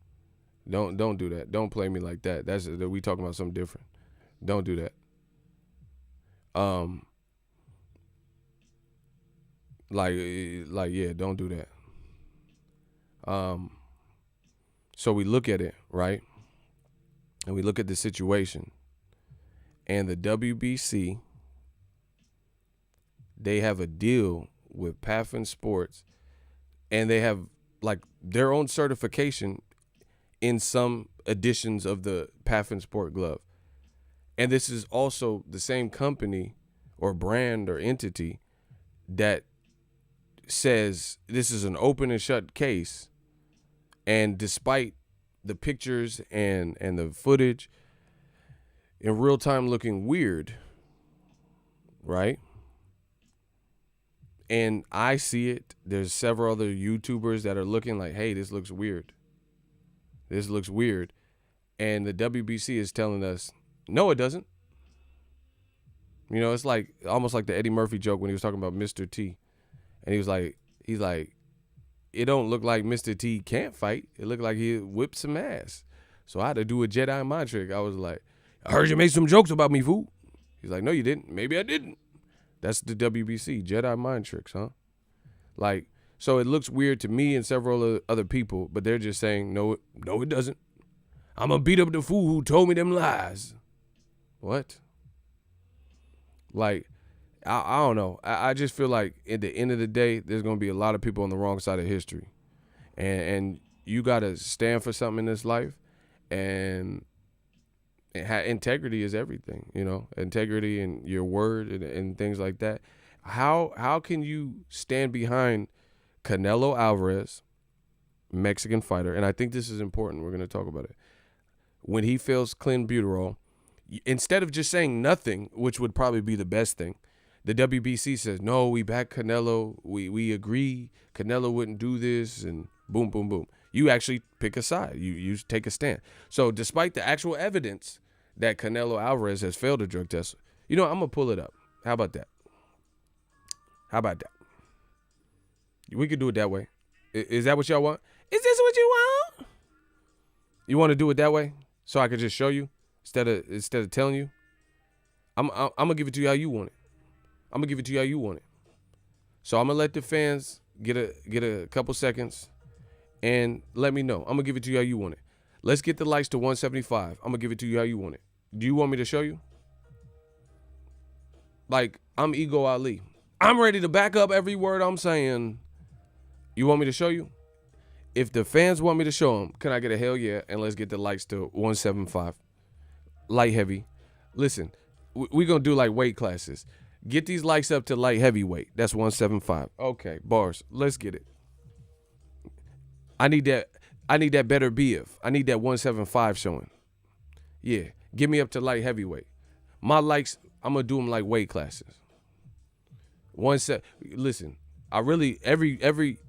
Don't do that. Don't play me like that. We talking about something different. Don't do that. Yeah, don't do that. So we look at it, right? And we look at the situation. and the WBC, they have a deal with Paffen Sports, and they have like their own certification in some editions of the Paffen Sport glove. And this is also the same company or brand or entity that says this is an open and shut case. And despite the pictures and the footage in real time looking weird, right? And I see it. There's several other YouTubers that are looking like, hey, this looks weird. This looks weird. And the WBC is telling us, no, it doesn't. You know, it's like almost like the Eddie Murphy joke when he was talking about Mr. T. And he's like, it don't look like Mr. T can't fight. It looked like he whipped some ass. So I had to do a Jedi mind trick. I was like, I heard you make some jokes about me, fool. He's like, no, you didn't. Maybe I didn't. That's the WBC, Jedi mind tricks, huh? Like, so it looks weird to me and several other people, but they're just saying, no, it doesn't. I'm going to beat up the fool who told me them lies. What? Like, I don't know. I just feel like at the end of the day, there's going to be a lot of people on the wrong side of history. And you got to stand for something in this life. And integrity is everything, you know, integrity and your word and things like that. How can you stand behind Canelo Alvarez, Mexican fighter, and I think this is important, we're going to talk about it, when he fails clenbuterol, instead of just saying nothing, which would probably be the best thing, the WBC says, no, we back Canelo, we agree, Canelo wouldn't do this, and boom, boom, boom. You actually pick a side. You take a stand. So despite the actual evidence that Canelo Alvarez has failed a drug test, you know, I'm going to pull it up. How about that? We could do it that way. Is that what y'all want? Is this what you want? You want to do it that way so I could just show you instead of telling you? I'm going to give it to you how you want it. So I'm going to let the fans get a couple seconds and let me know. I'm going to give it to you how you want it. Let's get the likes to 175. I'm going to give it to you how you want it. Do you want me to show you? Like, I'm Ego Ali. I'm ready to back up every word I'm saying. You want me to show you? If the fans want me to show them, can I get a hell yeah? And let's get the likes to 175. Light heavy. Listen, we're going to do like weight classes. Get these likes up to light heavyweight. That's 175. Okay, bars. Let's get it. I need that better beef. I need that 175 showing. Yeah, get me up to light heavyweight. My likes, I'm going to do them like weight classes. Listen, I really,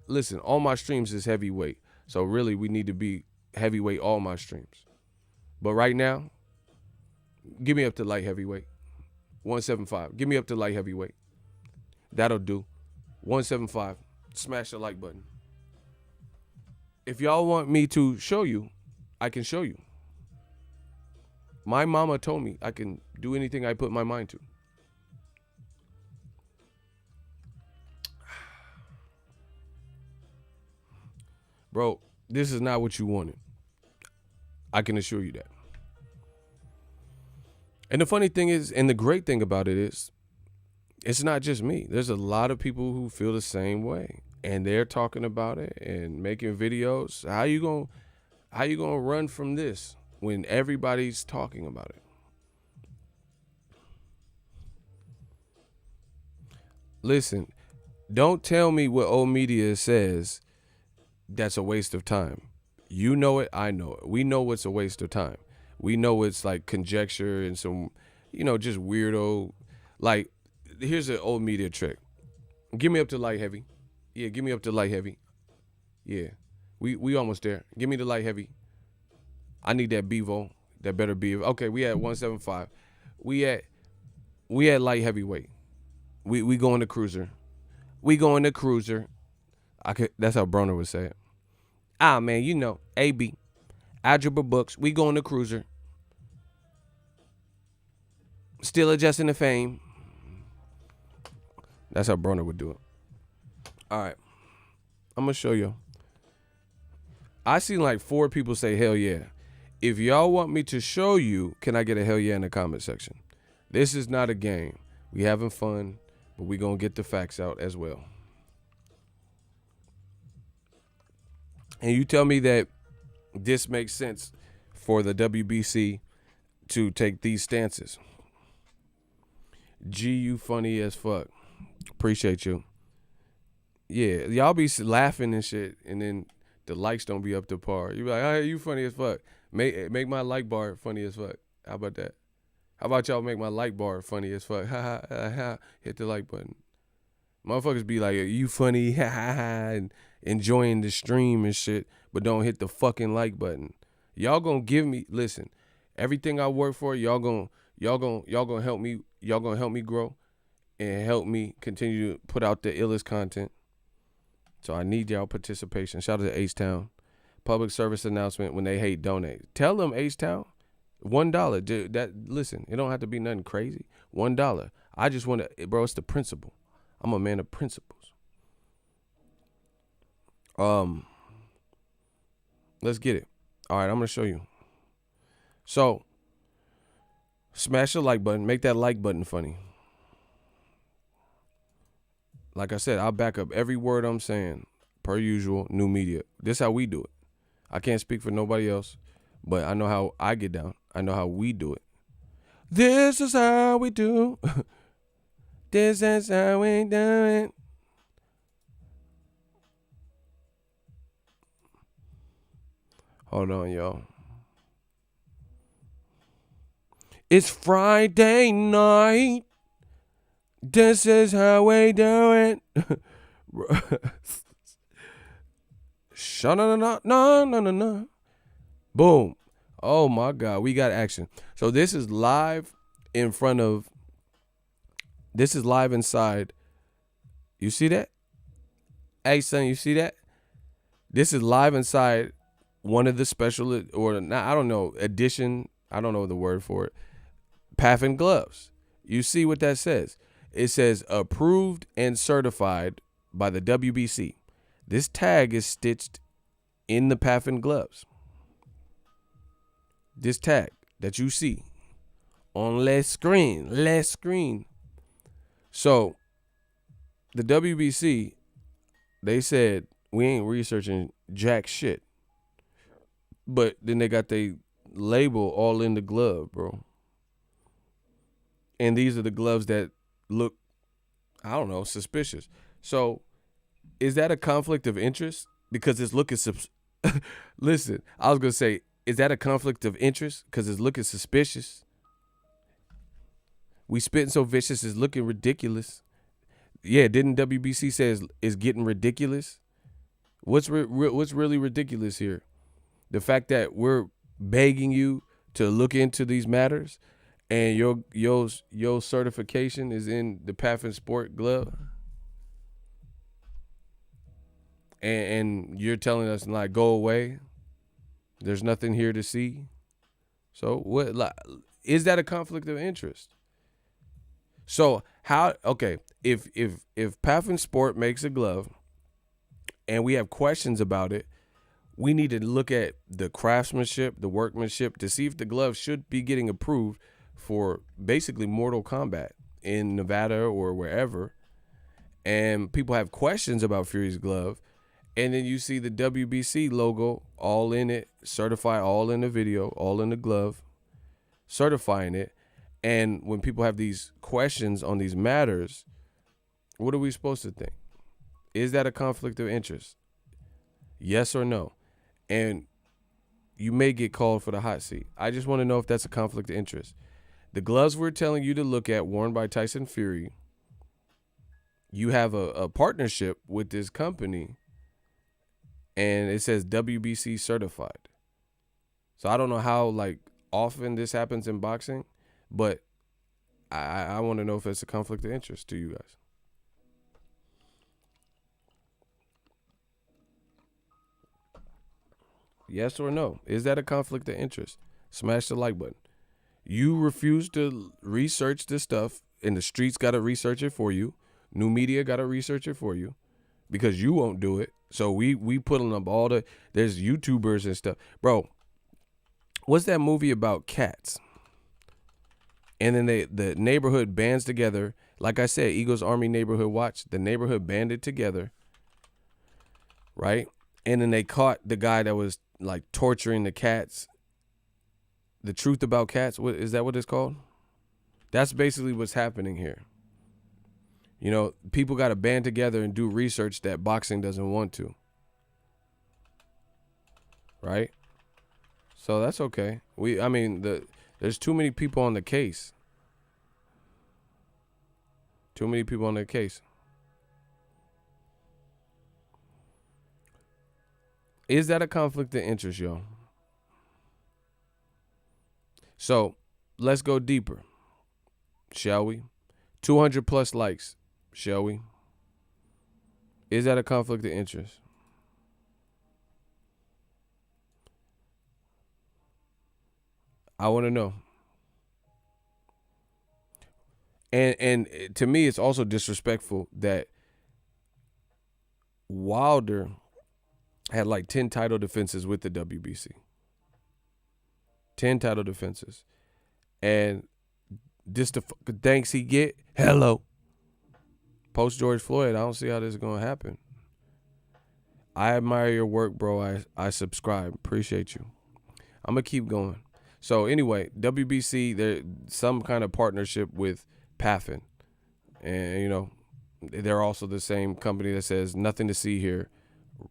listen, all my streams is heavyweight. So really, we need to be heavyweight all my streams. But right now, give me up to light heavyweight. 175. Give me up to light heavyweight. That'll do. 175. Smash the like button. If y'all want me to show you, I can show you. My mama told me I can do anything I put my mind to. Bro, this is not what you wanted. I can assure you that. And the funny thing is, and the great thing about it is, it's not just me. There's a lot of people who feel the same way. And they're talking about it and making videos. How you gonna run from this when everybody's talking about it? Listen, don't tell me what old media says that's a waste of time. You know it, I know it. We know it's a waste of time. We know it's like conjecture and some, you know, just weirdo. Like, here's an old media trick. Give me up to light heavy. Yeah, give me up to light heavy. Yeah, we almost there. Give me the light heavy. I need that Bevo, that better Bevo. Okay, we at 175. We at light heavyweight. We going to cruiser. We going to cruiser. That's how Broner would say it. Ah, man, you know, AB, algebra books. We going to cruiser. Still adjusting the fame. That's how Broner would do it. All right, I'm going to show you. I seen like 4 people say hell yeah. If y'all want me to show you, can I get a hell yeah in the comment section? This is not a game. We having fun, but we gonna get the facts out as well. And you tell me that this makes sense for the WBC to take these stances. G, you funny as fuck. Appreciate you. Yeah, y'all be laughing and shit, and then the likes don't be up to par. You be like, hey, you funny as fuck. Make my like bar funny as fuck. How about that? How about y'all make my like bar funny as fuck? Ha ha ha ha. Hit the like button. Motherfuckers be like, you funny, ha ha ha, and enjoying the stream and shit, but don't hit the fucking like button. Y'all gonna give me, listen, everything I work for, y'all gonna help me grow and help me continue to put out the illest content. So I need y'all participation. Shout out to H-Town. Public service announcement: when they hate, donate. Tell them, H-Town, $1. Dude, listen, it don't have to be nothing crazy. $1. I just want to, bro, it's the principle. I'm a man of principles. Let's get it. All right, I'm going to show you. So, smash the like button. Make that like button funny. Like I said, I'll back up every word I'm saying, per usual, new media. This is how we do it. I can't speak for nobody else, but I know how I get down. I know how we do it. This is how we do. This is how we do it. Hold on, y'all. It's Friday night. This is how we do it. No. Boom. Oh my God, we got action. So this is live inside. You see that? Hey son, you see that? This is live inside one of the special, or not, I don't know, edition, I don't know the word for it, Paffen gloves. You see what that says? It says approved and certified by the WBC. This tag is stitched in the Paffen gloves. This tag that you see on less screen. So the WBC, they said we ain't researching jack shit. But then they got they label all in the glove, bro. And these are the gloves that look, I don't know, suspicious. So is that a conflict of interest? Because it's looking, listen, I was going to say, is that a conflict of interest? Because it's looking suspicious. We spitting so vicious, it's looking ridiculous. Yeah, didn't WBC say it's getting ridiculous? What's really ridiculous here? The fact that we're begging you to look into these matters, and your certification is in the Paffen Sport glove, and you're telling us like go away. There's nothing here to see. So what? Like, is that a conflict of interest? So how? Okay, if Paffen Sport makes a glove, and we have questions about it, we need to look at the craftsmanship, the workmanship, to see if the glove should be getting approved for basically Mortal Kombat in Nevada or wherever. And people have questions about Fury's glove. And then you see the WBC logo all in it, certified, all in the video, all in the glove, certifying it. And when people have these questions on these matters, what are we supposed to think? Is that a conflict of interest? Yes or no? And you may get called for the hot seat. I just want to know if that's a conflict of interest. The gloves we're telling you to look at, worn by Tyson Fury, you have a partnership with this company, and it says WBC certified. So I don't know how like often this happens in boxing, but I want to know if it's a conflict of interest to you guys. Yes or no? Is that a conflict of interest? Smash the like button. You refuse to research this stuff, and the streets got to research it for you. New media got to research it for you because you won't do it. So we putting up all there's YouTubers and stuff. Bro, what's that movie about cats? And then the neighborhood bands together. Like I said, Eagles Army Neighborhood Watch. The neighborhood banded together, right? And then they caught the guy that was like torturing the cats. The Truth About Cats. What is that? What it's called? That's basically what's happening here. You know, people got to band together and do research that boxing doesn't want to. Right? So that's okay. There's too many people on the case. Too many people on the case. Is that a conflict of interest, yo? So let's go deeper, shall we? 200 plus likes, shall we? Is that a conflict of interest? I want to know. And to me, it's also disrespectful that Wilder had like 10 title defenses with the WBC. 10 title defenses. And this the thanks he get. Hello. Post George Floyd, I don't see how this is going to happen. I admire your work, bro. I subscribe. Appreciate you. I'm going to keep going. So anyway, WBC, there's some kind of partnership with Paffen. And, you know, they're also the same company that says nothing to see here.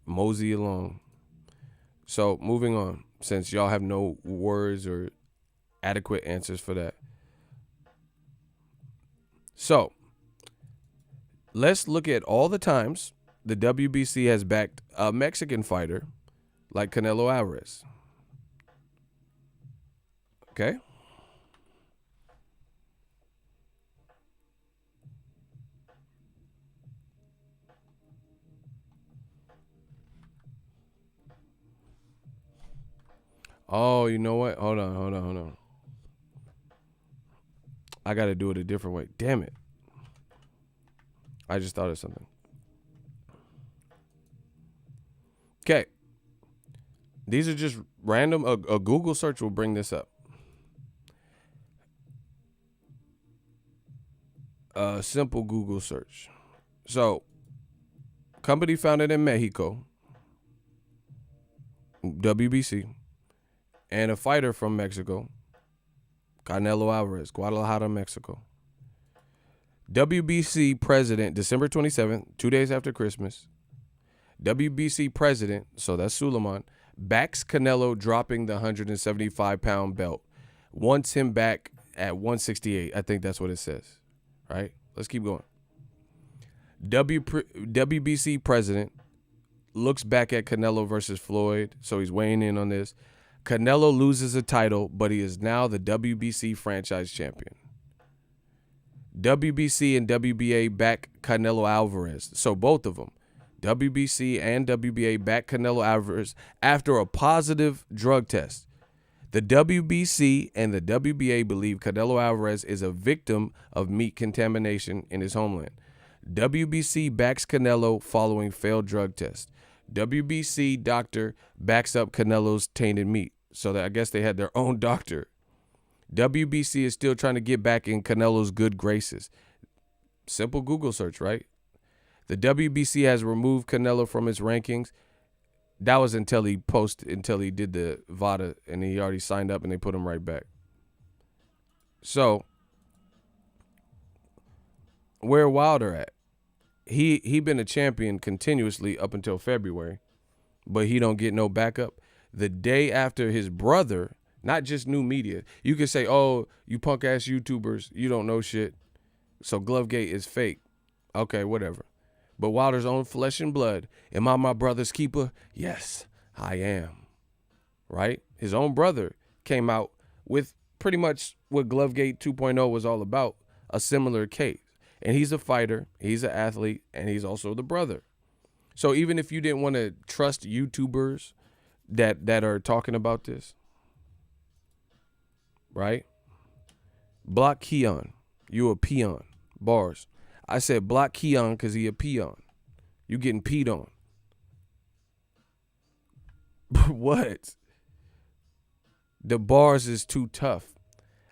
Mosey along. So moving on, since y'all have no words or adequate answers for that. So let's look at all the times the WBC has backed a Mexican fighter like Canelo Alvarez. Okay? Oh, you know what? Hold on. I got to do it a different way. Damn it. I just thought of something. Okay. These are just random. A Google search will bring this up. A simple Google search. So, company founded in Mexico, WBC, and a fighter from Mexico, Canelo Alvarez, Guadalajara, Mexico. WBC president, December 27th, 2 days after Christmas. WBC president, so that's Suleiman, backs Canelo dropping the 175-pound belt. Wants him back at 168. I think that's what it says. Right? Let's keep going. WBC president looks back at Canelo versus Floyd, so he's weighing in on this. Canelo loses a title, but he is now the WBC franchise champion. WBC and WBA back Canelo Alvarez. So both of them, WBC and WBA back Canelo Alvarez after a positive drug test. The WBC and the WBA believe Canelo Alvarez is a victim of meat contamination in his homeland. WBC backs Canelo following failed drug test. WBC doctor backs up Canelo's tainted meat. So that I guess they had their own doctor. WBC is still trying to get back in Canelo's good graces. Simple Google search, right? The WBC has removed Canelo from its rankings. That was until he did the VADA, and he already signed up and they put him right back. So, where Wilder at? He been a champion continuously up until February, but he don't get no backup. The day after his brother, not just new media, you can say, oh, you punk ass YouTubers, you don't know shit, so Glovegate is fake. Okay, whatever. But Wilder's own flesh and blood, am I my brother's keeper? Yes, I am. Right? His own brother came out with pretty much what Glovegate 2.0 was all about, a similar case. And he's a fighter, he's an athlete, and he's also the brother. So even if you didn't want to trust YouTubers that are talking about this, right? Block Keon. You a peon. Bars. I said block Keon because he a peon. You getting peed on. What? The bars is too tough.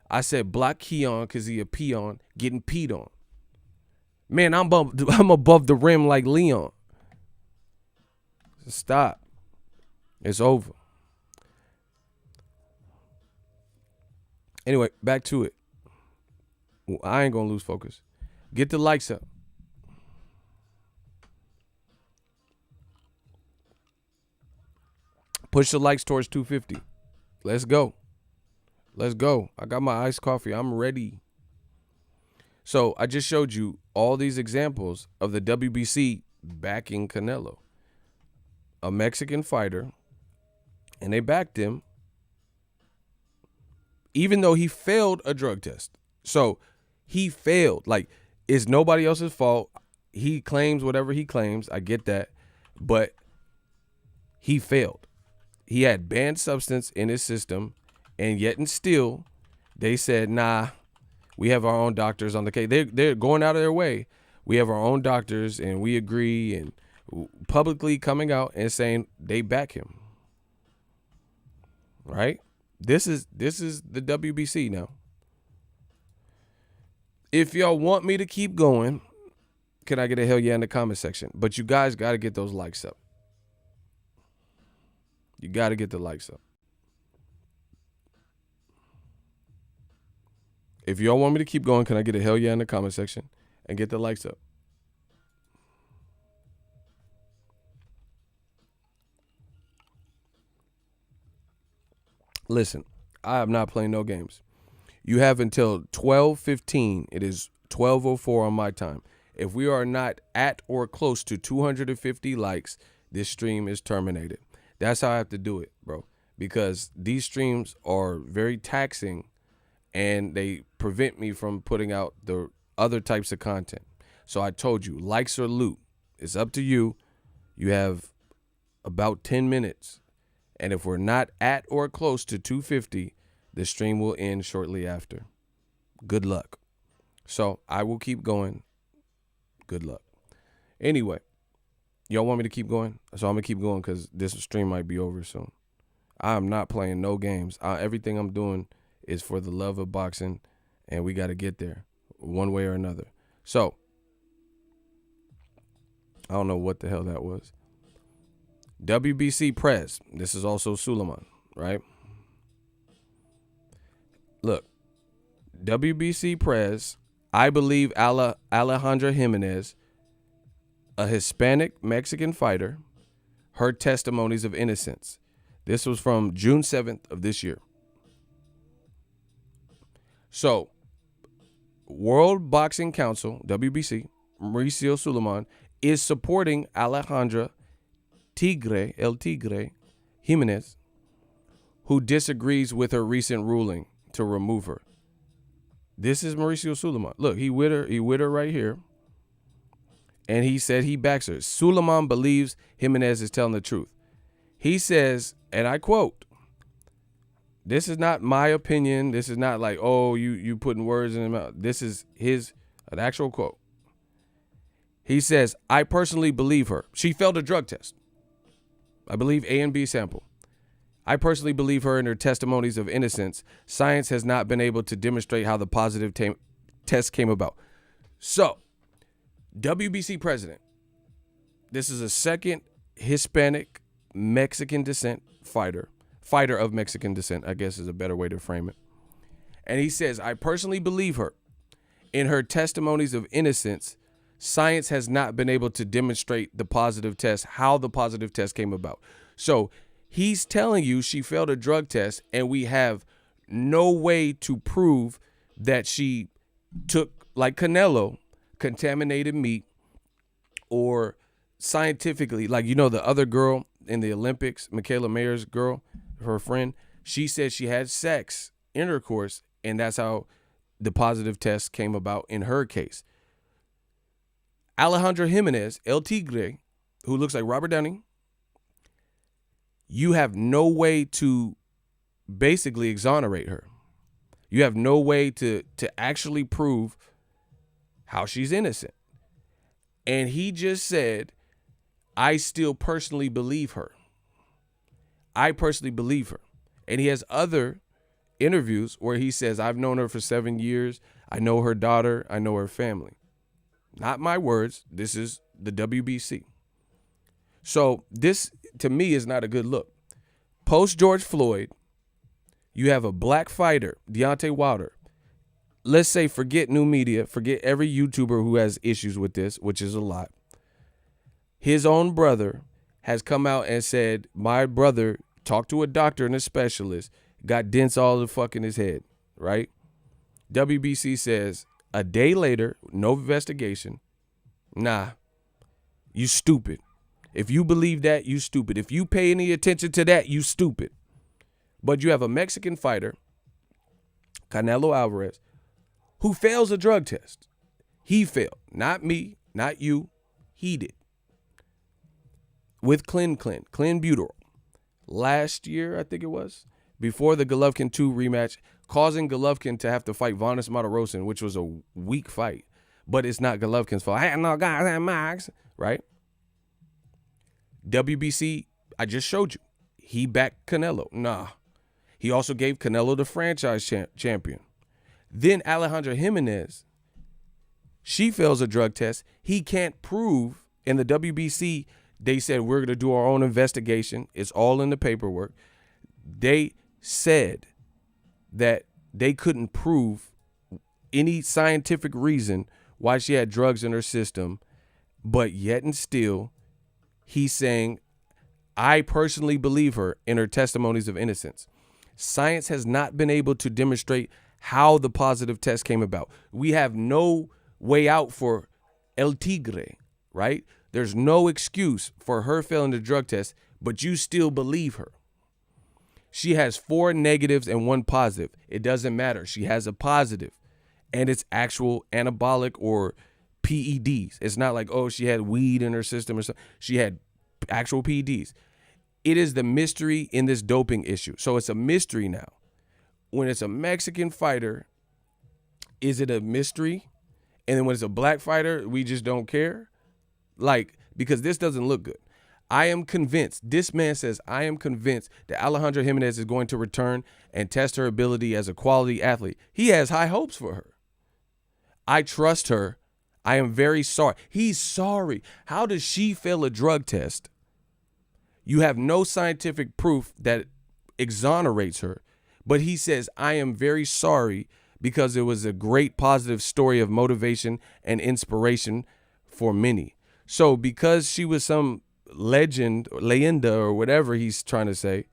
I said block Keon because he a peon getting peed on. Man, I'm above the rim like Leon. Stop. It's over. Anyway, back to it. I ain't going to lose focus. Get the likes up. Push the likes towards 250. Let's go. Let's go. I got my iced coffee. I'm ready. So I just showed you all these examples of the WBC backing Canelo. A Mexican fighter, and they backed him even though he failed a drug test. So he failed. Like, it's nobody else's fault. He claims whatever he claims. I get that. But he failed. He had banned substance in his system, and yet and still they said, nah, we have our own doctors on the case. They're going out of their way. We have our own doctors, and we agree, and publicly coming out and saying they back him. Right? This is the WBC now. If y'all want me to keep going, can I get a hell yeah in the comment section? But you guys got to get those likes up. You got to get the likes up. If y'all want me to keep going, can I get a hell yeah in the comment section and get the likes up? Listen, I am not playing no games. You have until 12:15. It is 12:04 on my time. If we are not at or close to 250 likes, this stream is terminated. That's how I have to do it, bro, because these streams are very taxing and they prevent me from putting out the other types of content. So I told you, likes or loot. It's up to you. You have about 10 minutes. And if we're not at or close to 250, the stream will end shortly after. Good luck. So I will keep going. Good luck. Anyway, y'all want me to keep going? So I'm going to keep going because this stream might be over soon. I'm not playing no games. Everything I'm doing is for the love of boxing, and we got to get there one way or another. So I don't know what the hell that was. WBC Prez. This is also Suleiman, right? Look, WBC Prez, I believe Alejandra Jimenez, a Hispanic Mexican fighter, heard testimonies of innocence. This was from June 7th of this year. So, World Boxing Council, WBC, Mauricio Suleiman, is supporting Alejandra El Tigre Jimenez, who disagrees with her recent ruling to remove her. This is Mauricio Suleiman. Look, he with her right here. And he said he backs her. Suleiman believes Jimenez is telling the truth. He says, and I quote, this is not my opinion. This is not like, oh, you putting words in his mouth. This is an actual quote. He says, I personally believe her. She failed a drug test. I believe A and B sample. I personally believe her in her testimonies of innocence. Science has not been able to demonstrate how the positive test came about. So, WBC president, this is a second Hispanic Mexican descent fighter of Mexican descent, I guess is a better way to frame it. And he says, I personally believe her in her testimonies of innocence. Science has not been able to demonstrate the positive test, how the positive test came about. So he's telling you she failed a drug test, and we have no way to prove that she took, like Canelo, contaminated meat, or scientifically, like, you know, the other girl in the Olympics, Michaela Mayer's girl, her friend, she said she had sex, intercourse, and that's how the positive test came about in her case. Alejandra Jimenez, El Tigre, who looks like Robert Downey, you have no way to basically exonerate her. You have no way to actually prove how she's innocent. And he just said, I still personally believe her. I personally believe her. And he has other interviews where he says, I've known her for 7 years. I know her daughter. I know her family. Not my words. This is the WBC. So this, to me, is not a good look. Post George Floyd, you have a black fighter, Deontay Wilder. Let's say forget new media, forget every YouTuber who has issues with this, which is a lot. His own brother has come out and said, my brother talked to a doctor and a specialist, got dents all the fuck in his head, right? WBC says a day later, no investigation. Nah, you stupid. If you believe that, you stupid. If you pay any attention to that, you stupid. But you have a Mexican fighter, Canelo Alvarez, who fails a drug test. He failed. Not me, not you. He did. With clenbuterol. Last year, I think it was, before the Golovkin 2 rematch, causing Golovkin to have to fight Vanes Martirosyan, which was a weak fight. But it's not Golovkin's fault. I no guys and Max, right? WBC, I just showed you. He backed Canelo. Nah. He also gave Canelo the franchise champion. Then Alejandra Jimenez, she fails a drug test. He can't prove, in the WBC, they said we're going to do our own investigation. It's all in the paperwork. They said that they couldn't prove any scientific reason why she had drugs in her system, but yet and still, he's saying, I personally believe her in her testimonies of innocence. Science has not been able to demonstrate how the positive test came about. We have no way out for El Tigre, right? There's no excuse for her failing the drug test, but you still believe her. She has 4 negatives and 1 positive. It doesn't matter. She has a positive, and it's actual anabolic or PEDs. It's not like, oh, she had weed in her system or something. She had actual PEDs. It is the mystery in this doping issue. So it's a mystery now. When it's a Mexican fighter, is it a mystery? And then when it's a black fighter, we just don't care? Like, because this doesn't look good. I am convinced, this man says, I am convinced that Alejandra Jimenez is going to return and test her ability as a quality athlete. He has high hopes for her. I trust her. I am very sorry. He's sorry. How does she fail a drug test? You have no scientific proof that exonerates her. But he says, I am very sorry because it was a great positive story of motivation and inspiration for many. So because she was some legend or leyenda or whatever he's trying to say,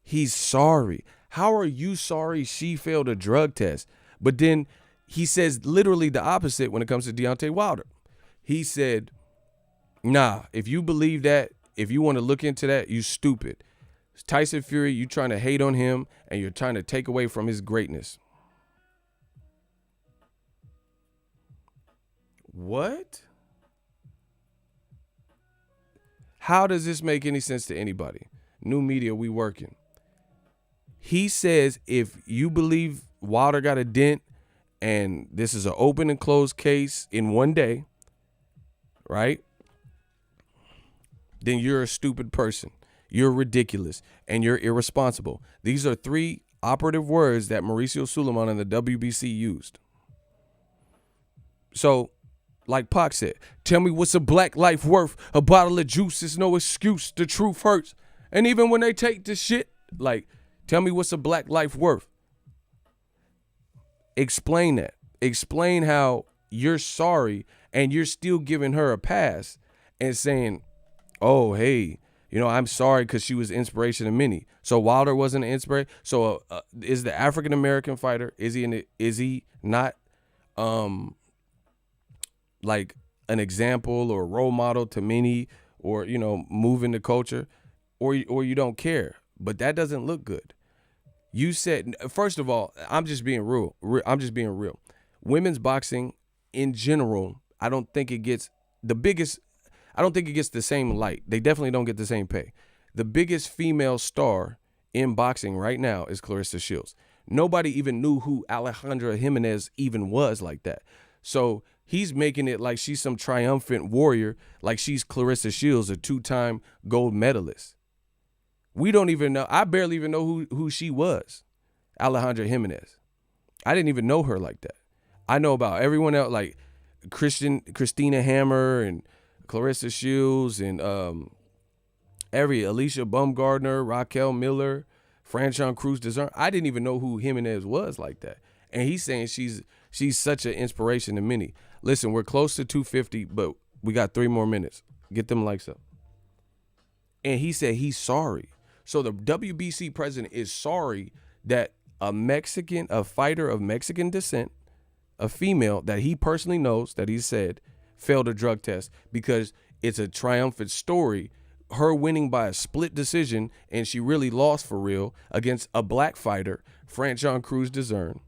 he's sorry. How are you sorry she failed a drug test? But then he says literally the opposite when it comes to Deontay Wilder. He said, nah, if you believe that, if you want to look into that, you stupid. Tyson Fury, you trying to hate on him and you're trying to take away from his greatness. What? How does this make any sense to anybody? New media, we working. He says if you believe Wilder got a dent and this is an open and closed case in one day, right? Then you're a stupid person. You're ridiculous and you're irresponsible. These are 3 operative words that Mauricio Suleiman and the WBC used. So, like Pac said, tell me what's a black life worth? A bottle of juice is no excuse. The truth hurts. And even when they take this shit, like, tell me what's a black life worth? Explain that. Explain how you're sorry and you're still giving her a pass and saying, oh, hey, you know, I'm sorry because she was inspiration to many. So Wilder wasn't an inspiration. So is the African-American fighter, is he not like an example or role model to many or, you know, moving the culture or you don't care? But that doesn't look good. You said, first of all, I'm just being real. Women's boxing in general, I don't think it gets the same light. They definitely don't get the same pay. The biggest female star in boxing right now is Clarissa Shields. Nobody even knew who Alejandra Jimenez even was like that. So he's making it like she's some triumphant warrior, like she's Clarissa Shields, a 2-time gold medalist. We don't even know. I barely even know who she was, Alejandra Jimenez. I didn't even know her like that. I know about everyone else, like Christina Hammer and Clarissa Shields and Alicia Baumgardner, Raquel Miller, Franchon Cruz Dezern. I didn't even know who Jimenez was like that. And he's saying she's such an inspiration to many. Listen, we're close to 250, but we got 3 more minutes. Get them likes up. And he said he's sorry. So the WBC president is sorry that a fighter of Mexican descent, a female that he personally knows, that he said failed a drug test, because it's a triumphant story, her winning by a split decision, and she really lost for real against a black fighter, Franchon Cruz Dezern.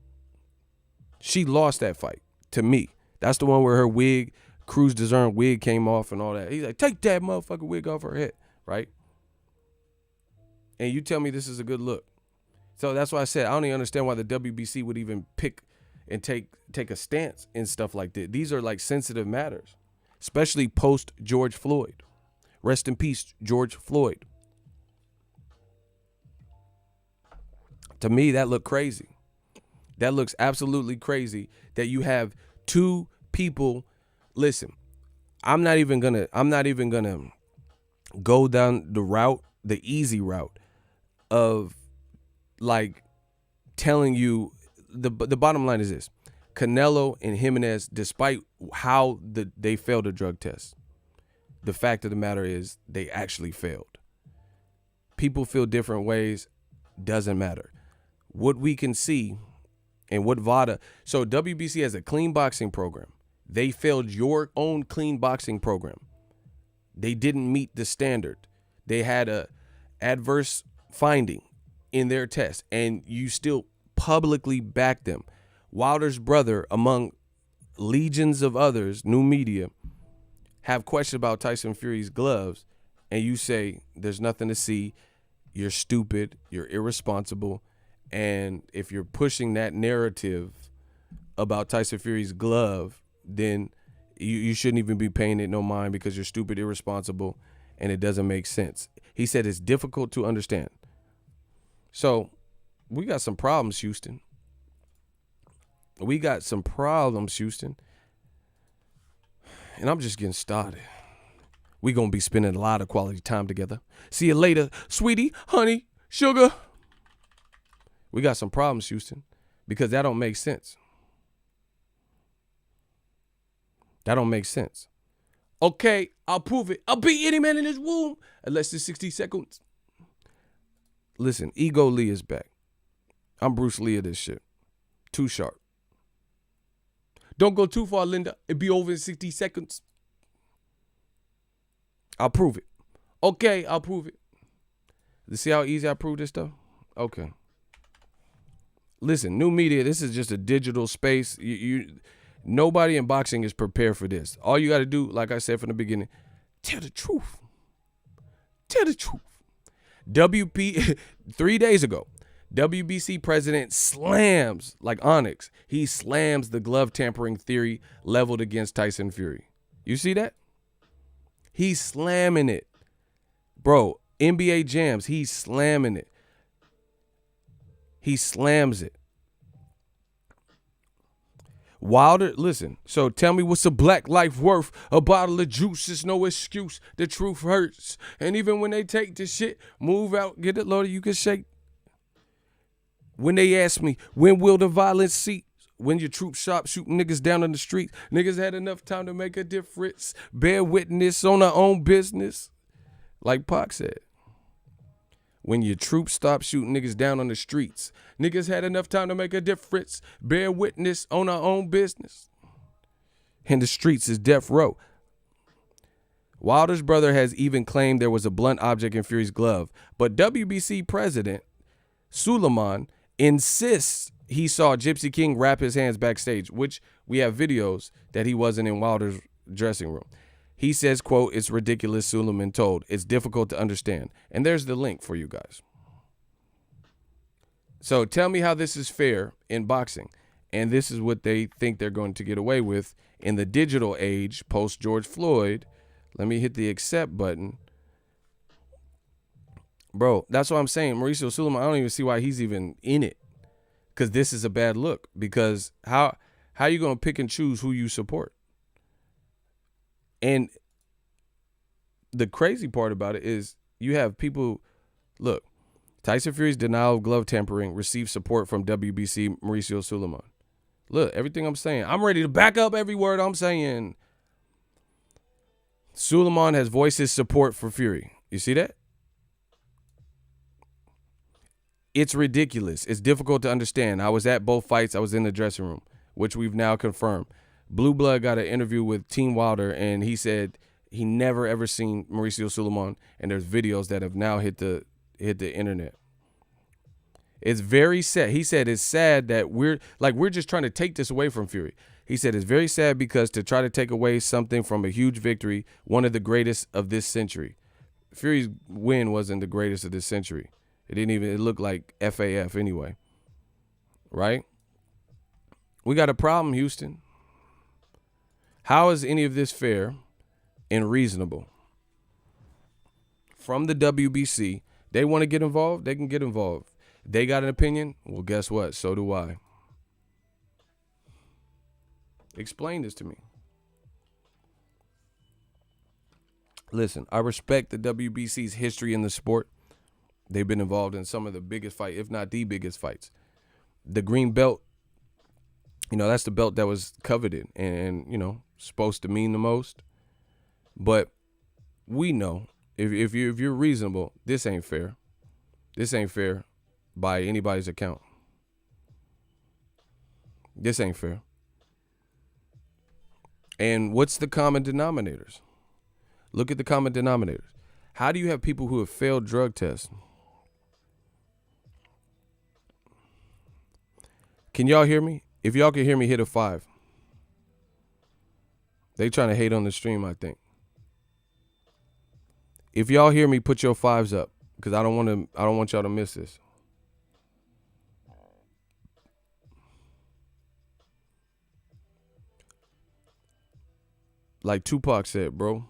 She lost that fight to me. That's the one where her wig, Cruz Dezern wig, came off and all that. He's like, take that motherfucking wig off her head, right? And you tell me this is a good look. So that's why I said I don't even understand why the WBC would even pick and take a stance in stuff like this. These are like sensitive matters, especially post George Floyd. Rest in peace, George Floyd. To me, that looked crazy. That looks absolutely crazy that you have 2 people. Listen, I'm not even gonna go down the easy route of like telling you the bottom line is this: Canelo and Jimenez, despite how they failed a drug test, the fact of the matter is they actually failed. People feel different ways, doesn't matter. What we can see and what VADA, so WBC has a clean boxing program. They failed your own clean boxing program. They didn't meet the standard. They had a adverse finding in their test, and you still publicly backed them. Wilder's brother, among legions of others, new media, have questions about Tyson Fury's gloves, and you say there's nothing to see, you're stupid, you're irresponsible, and if you're pushing that narrative about Tyson Fury's glove, then you shouldn't even be paying it no mind because you're stupid, irresponsible, and it doesn't make sense. He said it's difficult to understand. So we got some problems, Houston. We got some problems, Houston. And I'm just getting started. We're going to be spending a lot of quality time together. See you later, sweetie, honey, sugar. We got some problems, Houston, because that don't make sense. That don't make sense. Okay, I'll prove it. I'll beat any man in his womb in less than 60 seconds. Listen, Ego Lee is back. I'm Bruce Lee of this shit. Too sharp. Don't go too far, Linda. It'll be over in 60 seconds. I'll prove it. Okay, I'll prove it. You see how easy I prove this stuff? Okay. Listen, new media, this is just a digital space. Nobody in boxing is prepared for this. All you got to do, like I said from the beginning, tell the truth. Tell the truth. 3 days ago, WBC president slams, like Onyx, he slams the glove tampering theory leveled against Tyson Fury. You see that? He's slamming it. Bro, NBA jams, he's slamming it. He slams it. Wilder, listen, so tell me what's a black life worth? A bottle of juice is no excuse. The truth hurts. And even when they take this shit, move out, get it loaded, you can shake. When they ask me, when will the violence cease? When your troops stop shooting niggas down on the street, niggas had enough time to make a difference. Bear witness on our own business. Like Pac said. When your troops stop shooting niggas down on the streets, niggas had enough time to make a difference. Bear witness on our own business. And the streets is death row. Wilder's brother has even claimed there was a blunt object in Fury's glove, but WBC president Suleiman insists he saw Gypsy King wrap his hands backstage, which we have videos that he wasn't in Wilder's dressing room. He says, quote, "It's ridiculous," Suleiman told. "It's difficult to understand." And there's the link for you guys. So tell me how this is fair in boxing. And this is what they think they're going to get away with in the digital age post George Floyd. Let me hit the accept button. Bro, that's what I'm saying. Mauricio Sulaiman, I don't even see why he's even in it. Because this is a bad look. Because how you going to pick and choose who you support? And the crazy part about it is you have people, look, Tyson Fury's denial of glove tampering received support from WBC Mauricio Sulaiman. Look, everything I'm saying, I'm ready to back up every word I'm saying. Sulaiman has voiced his support for Fury. You see that? It's ridiculous. It's difficult to understand. I was at both fights. I was in the dressing room, which we've now confirmed. Blue Blood got an interview with Team Wilder, and he said he never ever seen Mauricio Sulaiman, and there's videos that have now hit the internet. It's very sad. He said it's sad that we're just trying to take this away from Fury. He said it's very sad because to try to take away something from a huge victory, one of the greatest of this century. Fury's win wasn't the greatest of this century. It looked like FAF anyway. Right? We got a problem, Houston. How is any of this fair and reasonable? From the WBC, they want to get involved, they can get involved. They got an opinion? Well, guess what? So do I. Explain this to me. Listen, I respect the WBC's history in the sport. They've been involved in some of the biggest fights, if not the biggest fights. The green belt, that's the belt that was coveted and supposed to mean the most. But we know, if you're reasonable, this ain't fair. This ain't fair by anybody's account. This ain't fair. And what's the common denominators? Look at the common denominators. How do you have people who have failed drug tests? Can y'all hear me? If y'all can hear me, hit a 5. They trying to hate on the stream, I think. If y'all hear me, put your 5s up because I don't want y'all to miss this. Like Tupac said, bro.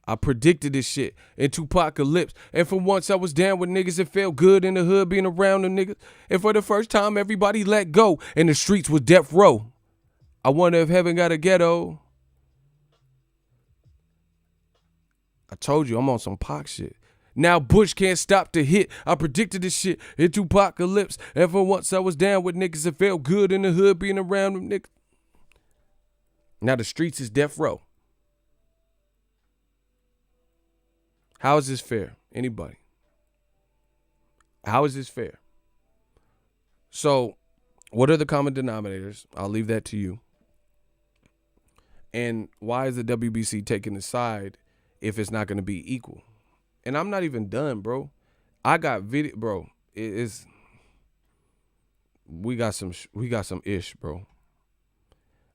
I predicted this shit in Tupacalypse. And for once I was down with niggas that felt good in the hood being around them niggas. And for the first time, everybody let go. And the streets was death row. I wonder if heaven got a ghetto. I told you I'm on some Pac shit. Now Bush can't stop the hit. I predicted this shit in Tupacalypse. And for once I was down with niggas that felt good in the hood being around them niggas. Now the streets is death row. How is this fair? Anybody? How is this fair? So, what are the common denominators? I'll leave that to you. And why is the WBC taking the side if it's not going to be equal? And I'm not even done, bro. I got video, bro. We got some ish, bro.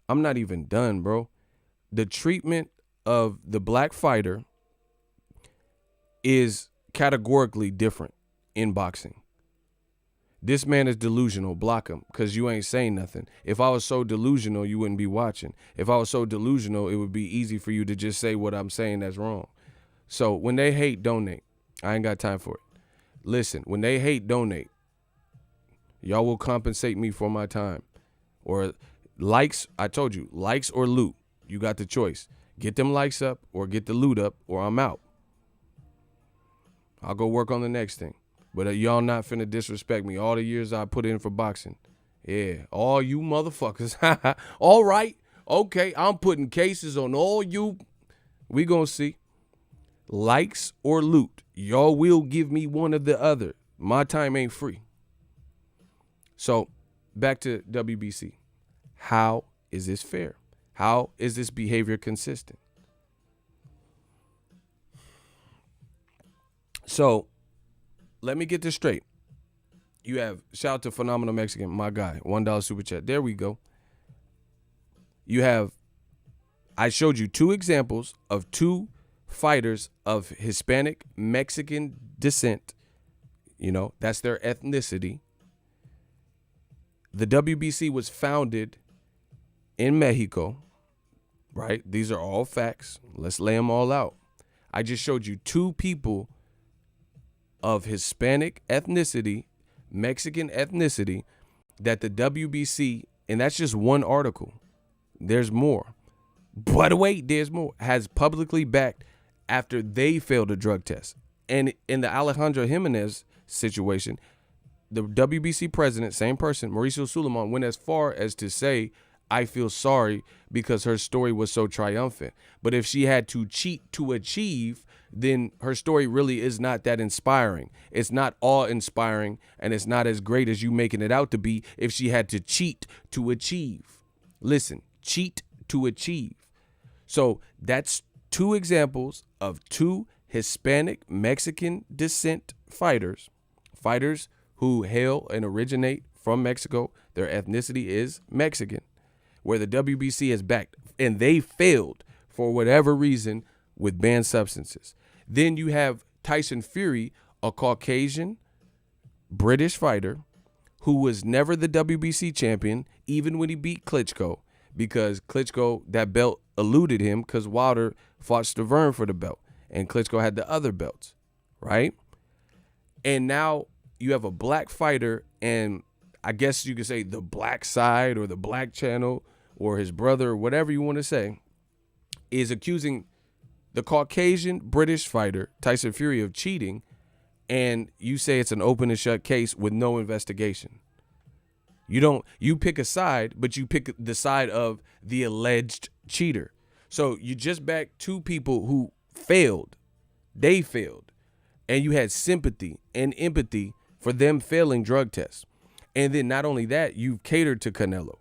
I'm not even done, bro. The treatment of the black fighter is categorically different in boxing. This man is delusional. Block him because you ain't saying nothing. If I was so delusional, you wouldn't be watching. If I was so delusional, it would be easy for you to just say what I'm saying that's wrong. So when they hate, donate. I ain't got time for it. Listen, when they hate, donate. Y'all will compensate me for my time. Or likes, I told you, likes or loot. You got the choice. Get them likes up or get the loot up or I'm out. I'll go work on the next thing. But y'all not finna disrespect me. All the years I put in for boxing. Yeah, all you motherfuckers. All right. Okay, I'm putting cases on all you. We gonna see. Likes or loot. Y'all will give me one or the other. My time ain't free. So, back to WBC. How is this fair? How is this behavior consistent? So, let me get this straight. You have, shout out to Phenomenal Mexican, my guy, $1 super chat. There we go. You have, I showed you 2 examples of 2 fighters of Hispanic Mexican descent. That's their ethnicity. The WBC was founded in Mexico, right? These are all facts. Let's lay them all out. I just showed you two people of Hispanic ethnicity, Mexican ethnicity, that the WBC, and that's just one article. There's more. But wait, there's more. Has publicly backed after they failed a drug test. And in the Alejandro Jimenez situation, the WBC president, same person, Mauricio Suleiman, went as far as to say, I feel sorry because her story was so triumphant. But if she had to cheat to achieve, then her story really is not that inspiring. It's not awe-inspiring, and it's not as great as you making it out to be if she had to cheat to achieve. Listen, cheat to achieve. So that's two examples of two Hispanic Mexican descent fighters who hail and originate from Mexico. Their ethnicity is Mexican, where the WBC has backed, and they failed for whatever reason with banned substances. Then you have Tyson Fury, a Caucasian British fighter who was never the WBC champion, even when he beat Klitschko, because Klitschko, that belt eluded him because Wilder fought Stavern for the belt, and Klitschko had the other belts, right? And now you have a black fighter, and I guess you could say the black side or the black channel or his brother or whatever you want to say is accusing the Caucasian British fighter, Tyson Fury, of cheating, and you say it's an open and shut case with no investigation. You pick a side, but you pick the side of the alleged cheater. So you just backed two people who failed. They failed. And you had sympathy and empathy for them failing drug tests. And then not only that, you've catered to Canelo.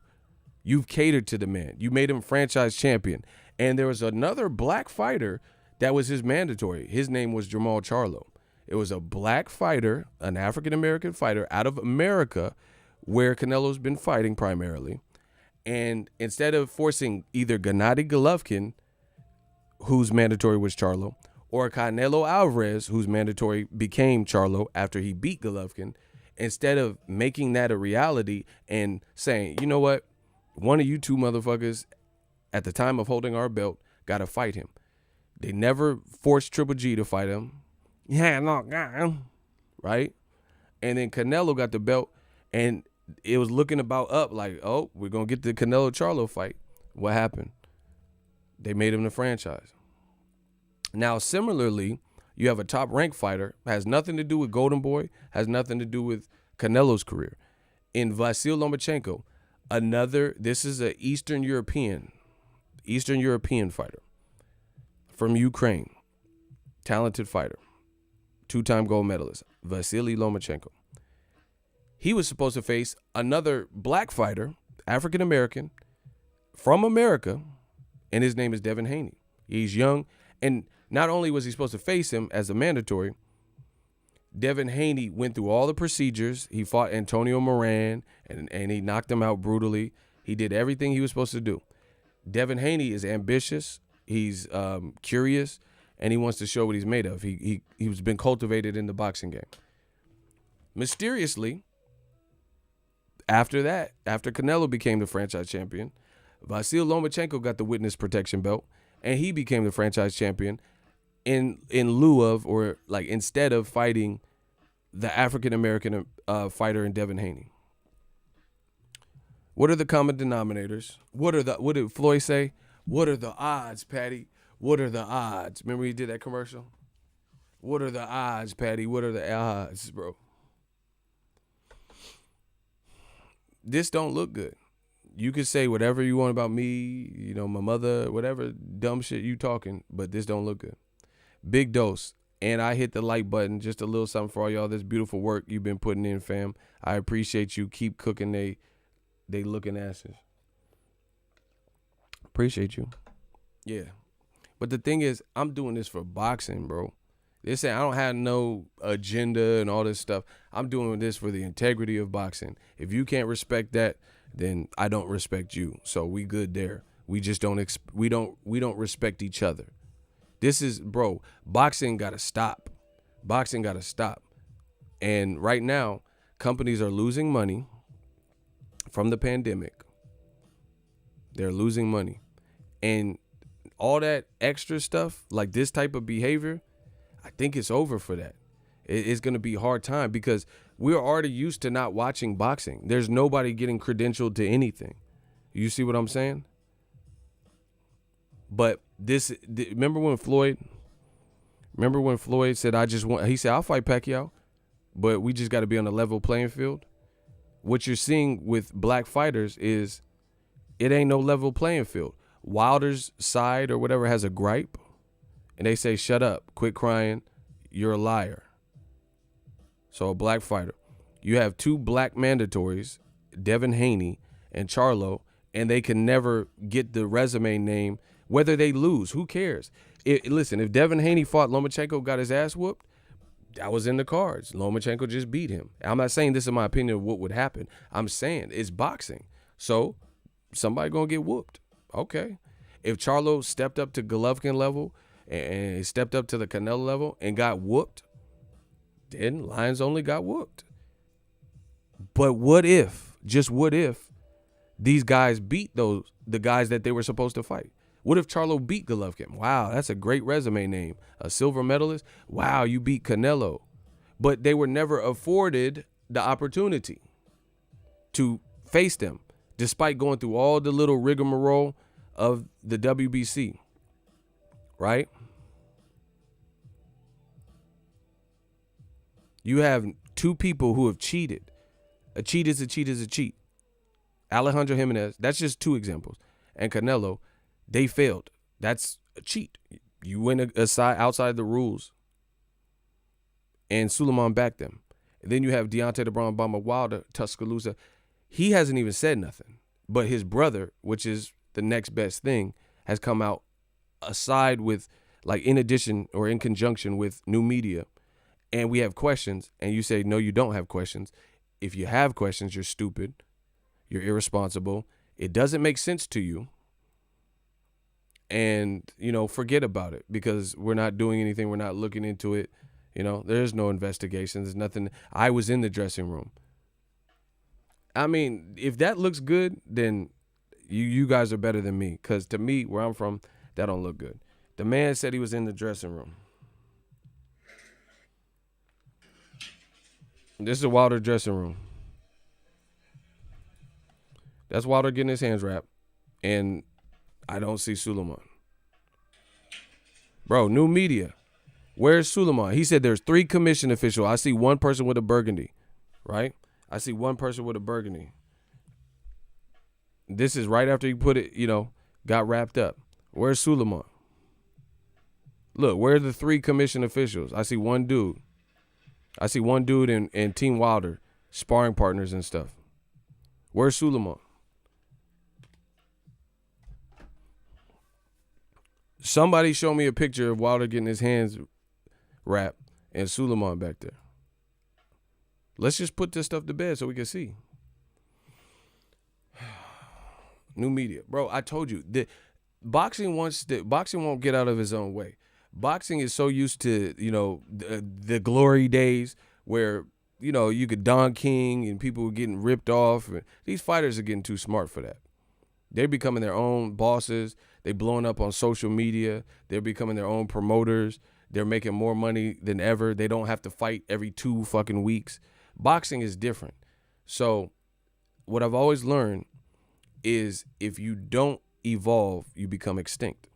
You've catered to the man. You made him franchise champion. And there was another black fighter that was his mandatory. His name was Jamal Charlo. It was a black fighter, an African-American fighter out of America, where Canelo's been fighting primarily. And instead of forcing either Gennady Golovkin, whose mandatory was Charlo, or Canelo Alvarez, whose mandatory became Charlo after he beat Golovkin, instead of making that a reality and saying, you know what, one of you two motherfuckers at the time of holding our belt got to fight him. They never forced Triple G to fight him. Yeah, no, right? And then Canelo got the belt, and it was looking about up like, oh, we're going to get the Canelo-Charlo fight. What happened? They made him the franchise. Now, similarly, you have a top-ranked fighter, has nothing to do with Golden Boy, has nothing to do with Canelo's career. In Vasyl Lomachenko, this is an Eastern European fighter from Ukraine, talented fighter, two-time gold medalist, Vasily Lomachenko. He was supposed to face another black fighter, African-American, from America, and his name is Devin Haney. He's young, and not only was he supposed to face him as a mandatory, Devin Haney went through all the procedures. He fought Antonio Moran, and he knocked him out brutally. He did everything he was supposed to do. Devin Haney is ambitious. He's curious, and he wants to show what he's made of. He's been cultivated in the boxing game. Mysteriously, after Canelo became the franchise champion, Vasyl Lomachenko got the witness protection belt, and he became the franchise champion in lieu of, or like instead of fighting the African-American fighter in Devin Haney. What are the common denominators? What did Floyd say? What are the odds, Patty? What are the odds? Remember he did that commercial? What are the odds, Patty? What are the odds, bro? This don't look good. You can say whatever you want about me, you know, my mother, whatever dumb shit you talking, but this don't look good. Big dose. And I hit the like button. Just a little something for all y'all. This beautiful work you've been putting in, fam. I appreciate you. Keep cooking they looking asses. Appreciate you. Yeah. But the thing is, I'm doing this for boxing, bro. I don't have no agenda and all this stuff. I'm doing this for the integrity of boxing. If you can't respect that, then I don't respect you. So we good there. We just don't respect each other. This is, bro, boxing got to stop. Boxing got to stop. And right now, companies are losing money from the pandemic. They're losing money. And all that extra stuff, like this type of behavior, I think it's over for that. It's going to be a hard time because we're already used to not watching boxing. There's nobody getting credentialed to anything. You see what I'm saying? But remember when Floyd said, he said, I'll fight Pacquiao, but we just got to be on a level playing field. What you're seeing with black fighters is it ain't no level playing field. Wilder's side or whatever has a gripe, and they say, shut up, quit crying, you're a liar. So a black fighter. You have two black mandatories, Devin Haney and Charlo, and they can never get the resume name, whether they lose. Who cares? Listen, if Devin Haney fought Lomachenko, got his ass whooped, that was in the cards. Lomachenko just beat him. I'm not saying this is my opinion of what would happen. I'm saying it's boxing. So somebody going to get whooped. Okay. If Charlo stepped up to Golovkin level and stepped up to the Canelo level and got whooped, then Lions only got whooped. But what if, just what if, these guys beat the guys that they were supposed to fight? What if Charlo beat Golovkin? Wow, that's a great resume name. A silver medalist? Wow, you beat Canelo. But they were never afforded the opportunity to face them, despite going through all the little rigmarole of the WBC, right? You have two people who have cheated. A cheat is a cheat is a cheat. Alejandro Jimenez, that's just two examples. And Canelo, they failed. That's a cheat. You went outside the rules. And Suleiman backed them. And then you have Deontay the Brown Bomber Wilder, Tuscaloosa. He hasn't even said nothing. But his brother, which is the next best thing, has come out aside with, like, in addition or in conjunction with new media. And we have questions. And you say, no, you don't have questions. If you have questions, you're stupid. You're irresponsible. It doesn't make sense to you. And, forget about it because we're not doing anything. We're not looking into it. There's no investigation. There's nothing. I was in the dressing room. I mean, if that looks good, then you guys are better than me. Because to me, where I'm from, that don't look good. The man said he was in the dressing room. This is a Wilder dressing room. That's Wilder getting his hands wrapped. And I don't see Suleiman. Bro, new media. Where's Suleiman? He said there's 3 commission officials. I see one person with a burgundy, right? I see one person with a burgundy. This is right after he put it, got wrapped up. Where's Suleiman? Look, where are the 3 commission officials? I see one dude. I see one dude and Team Wilder, sparring partners and stuff. Where's Suleiman? Somebody show me a picture of Wilder getting his hands wrapped and Suleiman back there. Let's just put this stuff to bed so we can see. New media. Bro, I told you, boxing won't get out of his own way. Boxing is so used to, the glory days where, you could Don King and people were getting ripped off. These fighters are getting too smart for that. They're becoming their own bosses. They're blowing up on social media. They're becoming their own promoters. They're making more money than ever. They don't have to fight every 2 fucking weeks. Boxing is different. So what I've always learned is if you don't evolve, you become extinct.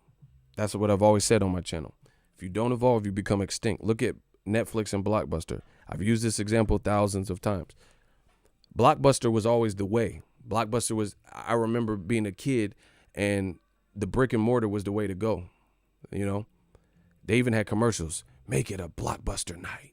That's what I've always said on my channel. If you don't evolve, you become extinct. Look at Netflix and Blockbuster. I've used this example thousands of times. Blockbuster was always the way. Blockbuster was, I remember being a kid and the brick and mortar was the way to go. They even had commercials. Make it a Blockbuster night.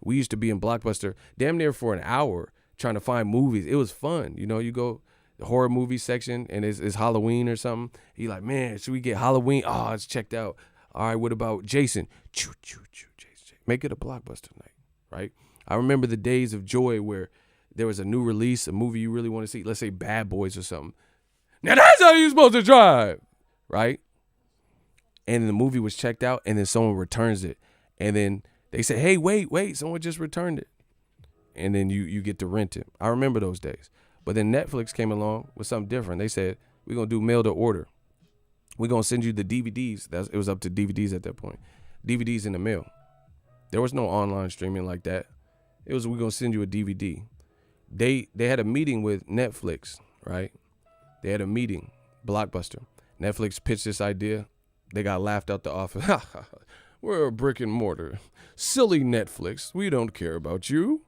We used to be in Blockbuster damn near for an hour trying to find movies. It was fun. You go the horror movie section and it's Halloween or something. You like, man, should we get Halloween? Oh, it's checked out. All right, what about Jason? Choo, choo, choo, Jason. Make it a Blockbuster night, right? I remember the days of joy where there was a new release, a movie you really want to see. Let's say Bad Boys or something. Now that's how you're supposed to drive, right? And the movie was checked out and then someone returns it. And then they say, hey, wait, someone just returned it. And then you get to rent it. I remember those days. But then Netflix came along with something different. They said, we're going to do mail to order. We're going to send you the DVDs. It was up to DVDs at that point. DVDs in the mail. There was no online streaming like that. It was, we're going to send you a DVD. They had a meeting with Netflix, right? They had a meeting, Blockbuster. Netflix pitched this idea. They got laughed out the office. We're a brick and mortar. Silly Netflix. We don't care about you.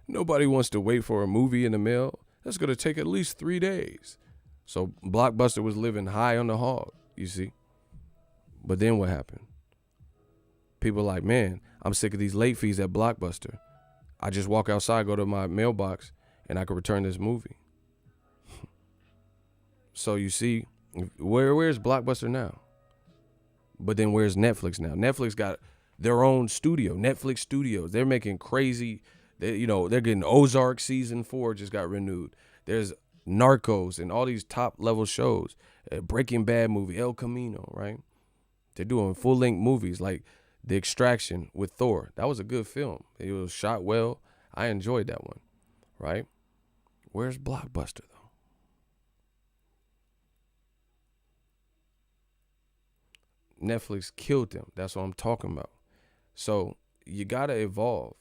Nobody wants to wait for a movie in the mail. That's going to take at least 3 days. So Blockbuster was living high on the hog, you see. But then what happened? People like, man, I'm sick of these late fees at Blockbuster. I just walk outside, go to my mailbox, and I can return this movie. So you see, where's Blockbuster now? But then where's Netflix now? Netflix got their own studio, Netflix Studios. They're making crazy, they're getting Ozark season 4 just got renewed. There's Narcos and all these top level shows. Breaking Bad movie, El Camino, right? They're doing full length movies like The Extraction with Thor. That was a good film. It was shot well. I enjoyed that one, right? Where's Blockbuster though? Netflix killed them. That's what I'm talking about. So you got to evolve.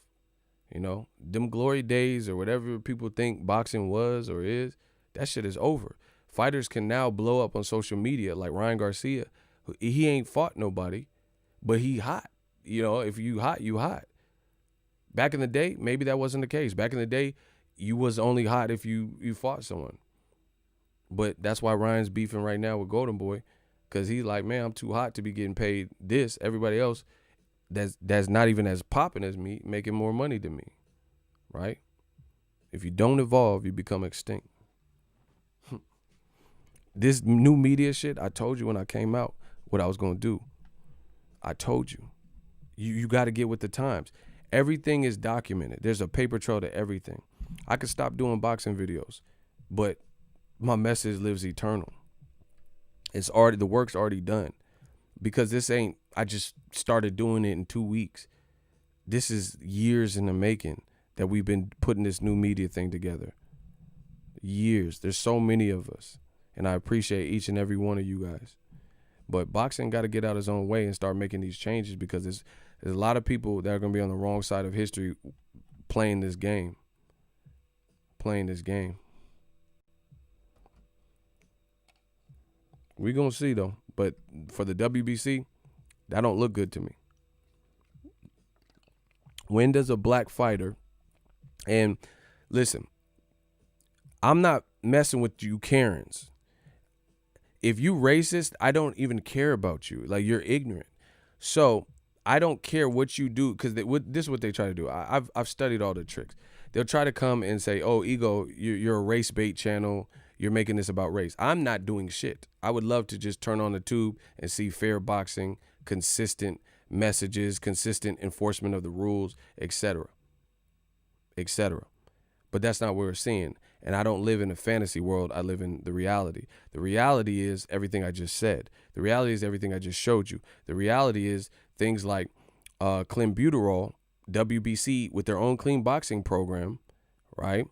Them glory days or whatever people think boxing was or is, that shit is over. Fighters can now blow up on social media like Ryan Garcia. He ain't fought nobody, but he hot. If you hot, you hot. Back in the day, maybe that wasn't the case. Back in the day, you was only hot if you fought someone. But that's why Ryan's beefing right now with Golden Boy. Because he's like, man, I'm too hot to be getting paid this. Everybody else that's not even as popping as me making more money than me, right? If you don't evolve, you become extinct. This new media shit, I told you when I came out what I was going to do. I told you. You got to get with the times. Everything is documented. There's a paper trail to everything. I could stop doing boxing videos, but my message lives eternal. The work's already done, because I just started doing it in 2 weeks. This is years in the making that we've been putting this new media thing together. Years. There's so many of us, and I appreciate each and every one of you guys. But boxing got to get out its own way and start making these changes, because there's a lot of people that are going to be on the wrong side of history playing this game. We're going to see, though. But for the WBC, that don't look good to me. When does a black fighter, and listen, I'm not messing with you Karens. If you racist, I don't even care about you. Like, you're ignorant. So I don't care what you do, because this is what they try to do. I've studied all the tricks. They'll try to come and say, oh, Ego, you're a race bait channel. You're making this about race. I'm not doing shit. I would love to just turn on the tube and see fair boxing, consistent messages, consistent enforcement of the rules, etc., etc. But that's not what we're seeing. And I don't live in a fantasy world. I live in the reality. The reality is everything I just said. The reality is everything I just showed you. The reality is things like clenbuterol, WBC, with their own clean boxing program, right?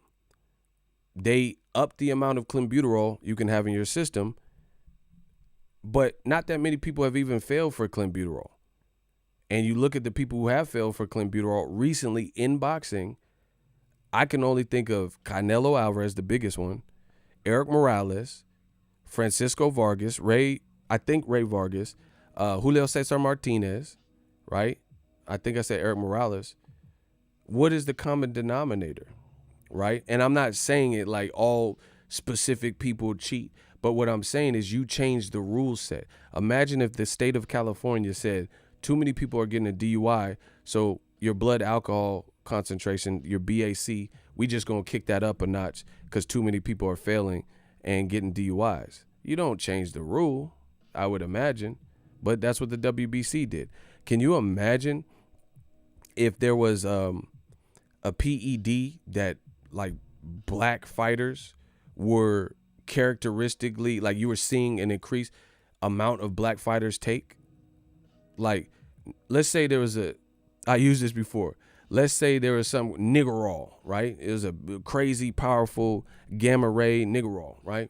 They up the amount of clenbuterol you can have in your system, but not that many people have even failed for clenbuterol. And you look at the people who have failed for clenbuterol recently in boxing, I can only think of Canelo Alvarez, the biggest one, Eric Morales, Francisco Vargas, Ray Vargas, Julio Cesar Martinez, right? I think I said Eric Morales. What is the common denominator? Right? And I'm not saying it like all specific people cheat, but what I'm saying is you change the rule set. Imagine if the state of California said too many people are getting a DUI, so your blood alcohol concentration, your BAC, we just gonna kick that up a notch because too many people are failing and getting DUIs. You don't change the rule, I would imagine, but that's what the WBC did. Can you imagine if there was a PED that like black fighters were characteristically, like you were seeing an increased amount of black fighters take? Like, let's say there was I used this before. Let's say there was some niggerol, right? It was a crazy, powerful gamma ray niggerol, right?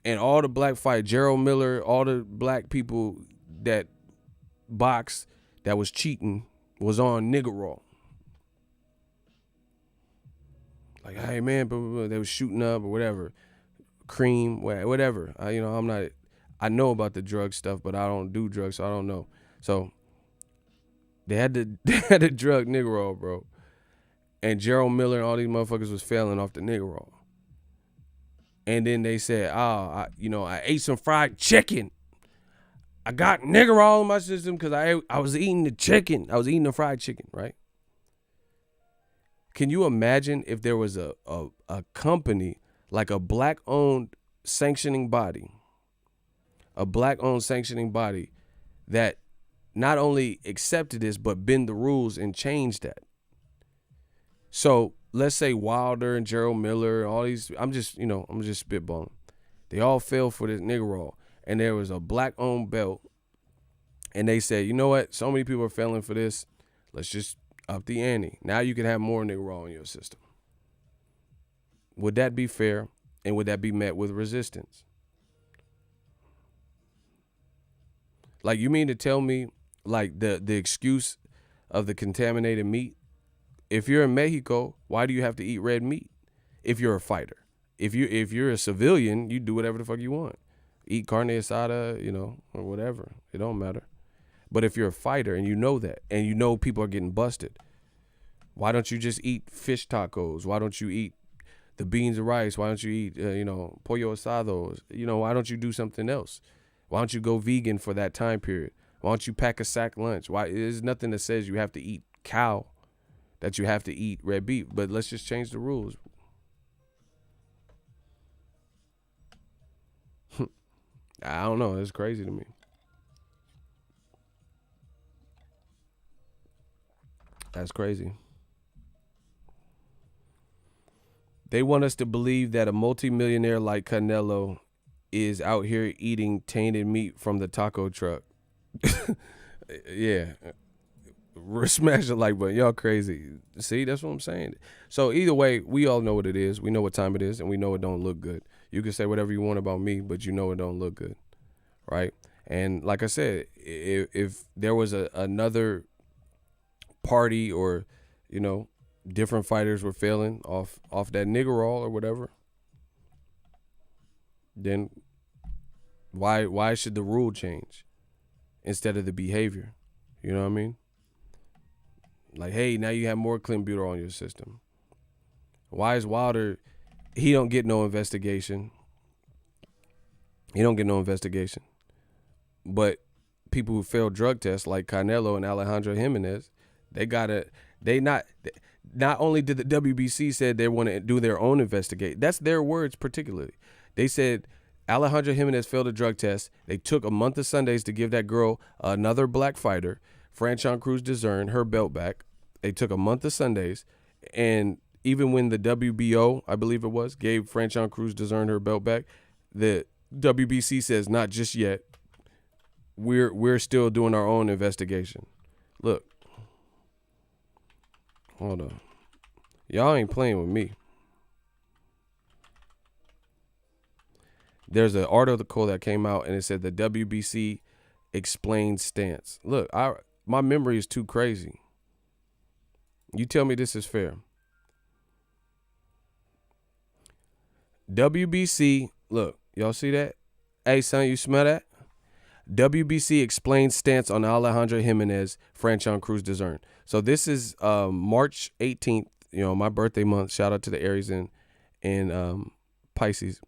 And all the black fight, Gerald Miller, all the black people that boxed that was cheating was on nigga raw. Like, hey man, they was shooting up or whatever, cream, whatever. I know about the drug stuff, but I don't do drugs, so I don't know. So they had the drug nigga raw, bro. And Gerald Miller and all these motherfuckers was failing off the nigga raw. And then they said, I ate some fried chicken. I got nigga raw in my system because I was eating the chicken. I was eating the fried chicken, right? Can you imagine if there was a company, like a black-owned sanctioning body, that not only accepted this, but bend the rules and changed that? So let's say Wilder and Gerald Miller, all these, I'm just spitballing. They all fell for this nigga raw. And there was a black-owned belt. And they said, you know what? So many people are failing for this. Let's just up the ante. Now you can have more nigga raw in your system. Would that be fair? And would that be met with resistance? Like, you mean to tell me, like, the excuse of the contaminated meat? If you're in Mexico, why do you have to eat red meat? If you're a fighter. If you're a civilian, you do whatever the fuck you want. Eat carne asada, or whatever. It don't matter. But if you're a fighter and you know that, and you know people are getting busted, why don't you just eat fish tacos? Why don't you eat the beans and rice? Why don't you eat, pollo asados? Why don't you do something else? Why don't you go vegan for that time period? Why don't you pack a sack lunch? Why? There's nothing that says you have to eat cow, that you have to eat red beef. But let's just change the rules. I don't know. It's crazy to me. That's crazy. They want us to believe that a multimillionaire like Canelo is out here eating tainted meat from the taco truck. Yeah. Smash the like button. Y'all crazy. See, that's what I'm saying. So either way, we all know what it is. We know what time it is, and we know it don't look good. You can say whatever you want about me, but you know it don't look good, right? And like I said, if there was another party or, different fighters were failing off that nigga raw or whatever, then why should the rule change instead of the behavior? You know what I mean? Like, hey, now you have more clenbuterol on your system. Why is Wilder, he don't get no investigation. But people who failed drug tests like Canelo and Alejandro Jimenez, not only did the WBC said they want to do their own investigate. That's their words particularly. They said Alejandro Jimenez failed a drug test. They took a month of Sundays to give that girl, another black fighter, Franchon Cruz Dezern, her belt back. They took a month of Sundays, and even when the WBO, I believe it was, gave Franchon Cruz Dezern her belt back, the WBC says not just yet. We're still doing our own investigation. Look. Hold on. Y'all ain't playing with me. There's an article that came out and it said the WBC explained stance. Look, my memory is too crazy. You tell me this is fair. WBC, look, y'all see that? Hey, son, you smell that? WBC explains stance on Alejandro Jimenez, Franchon Cruz Dezern. So this is March 18th, my birthday month. Shout out to the Aries and Pisces.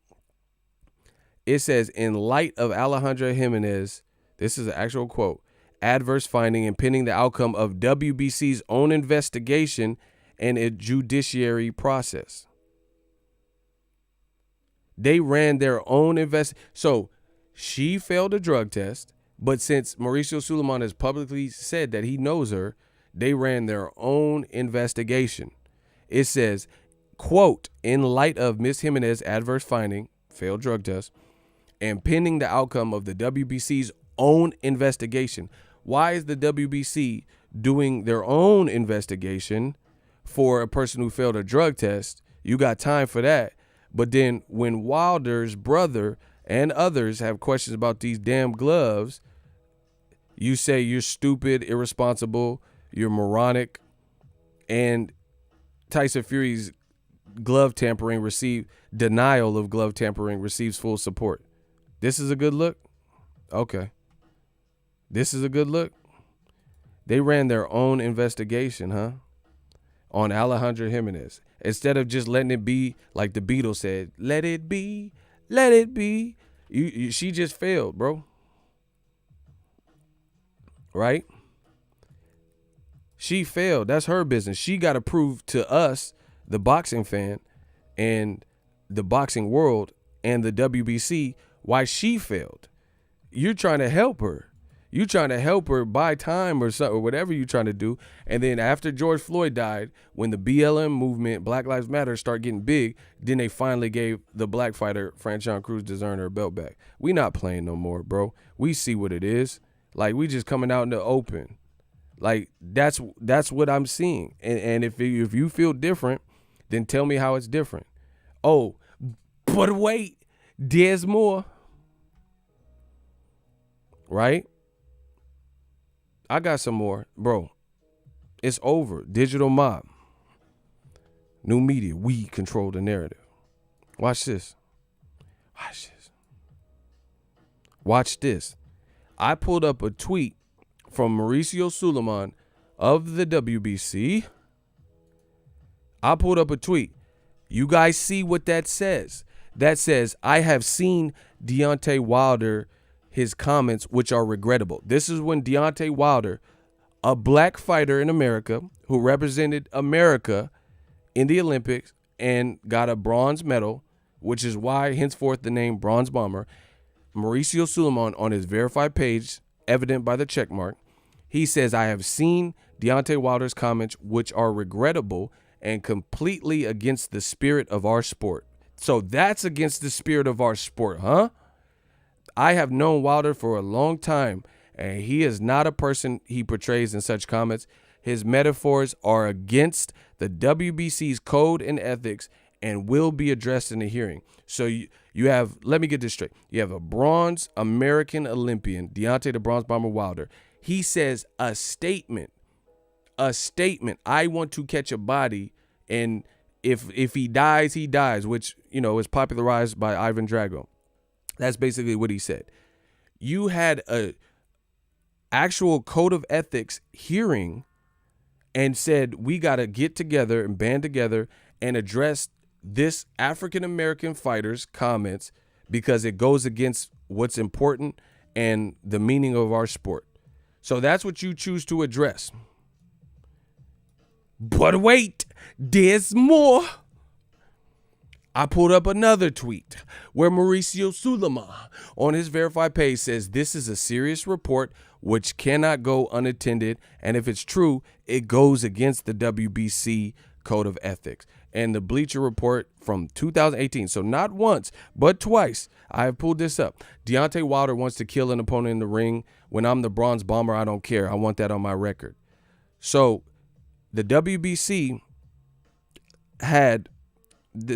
It says, in light of Alejandro Jimenez, this is an actual quote, adverse finding and pending the outcome of WBC's own investigation and a judiciary process. They ran their own So she failed a drug test, but since Mauricio Suleiman has publicly said that he knows her, they ran their own investigation. It says, quote, in light of Ms. Jimenez's adverse finding, failed drug test, and pending the outcome of the WBC's own investigation. Why is the WBC doing their own investigation for a person who failed a drug test? You got time for that. But then when Wilder's brother and others have questions about these damn gloves, you say you're stupid, irresponsible, you're moronic, and Tyson Fury's denial of glove tampering receives full support. This is a good look? Okay. This is a good look? They ran their own investigation, huh? On Alejandro Jimenez. Instead of just letting it be, like the Beatles said, let it be, let it be. She just failed, bro. Right? She failed. That's her business. She got to prove to us, the boxing fan and the boxing world and the WBC, why she failed. You're trying to help her. You're trying to help her buy time or something, or whatever you're trying to do. And then after George Floyd died, when the BLM movement, Black Lives Matter, start getting big, then they finally gave the black fighter, Franchon Cruz, deserving her belt back. We not playing no more, bro. We see what it is. Like, we just coming out in the open. Like, that's what I'm seeing. And if you feel different, then tell me how it's different. Oh, but wait, there's more. Right? I got some more. Bro, it's over. Digital mob. New media. We control the narrative. Watch this. Watch this. Watch this. I pulled up a tweet from Mauricio Suleiman of the WBC. I pulled up a tweet. You guys see what that says? That says, I have seen Deontay Wilder, his comments, which are regrettable. This is when Deontay Wilder, a black fighter in America who represented America in the Olympics and got a bronze medal, which is why henceforth the name Bronze Bomber, Mauricio Suleiman on his verified page, evident by the check mark, he says, I have seen Deontay Wilder's comments, which are regrettable and completely against the spirit of our sport. So that's against the spirit of our sport, huh? I have known Wilder for a long time, and he is not a person he portrays in such comments. His metaphors are against the WBC's code and ethics and will be addressed in the hearing. So you have, let me get this straight. You have a bronze American Olympian, Deontay the Bronze Bomber Wilder. He says a statement. I want to catch a body, and if he dies, he dies, which, you know, is popularized by Ivan Drago. That's basically what he said. You had a actual code of ethics hearing and said, we got to get together and band together and address this African-American fighter's comments because it goes against what's important and the meaning of our sport. So that's what you choose to address. But wait, there's more. I pulled up another tweet where Mauricio Suleiman on his verified page says this is a serious report which cannot go unattended, and if it's true, it goes against the WBC code of ethics. And the Bleacher Report from 2018, so not once, but twice, I have pulled this up. Deontay Wilder wants to kill an opponent in the ring. When I'm the Bronze Bomber, I don't care. I want that on my record. So the WBC had...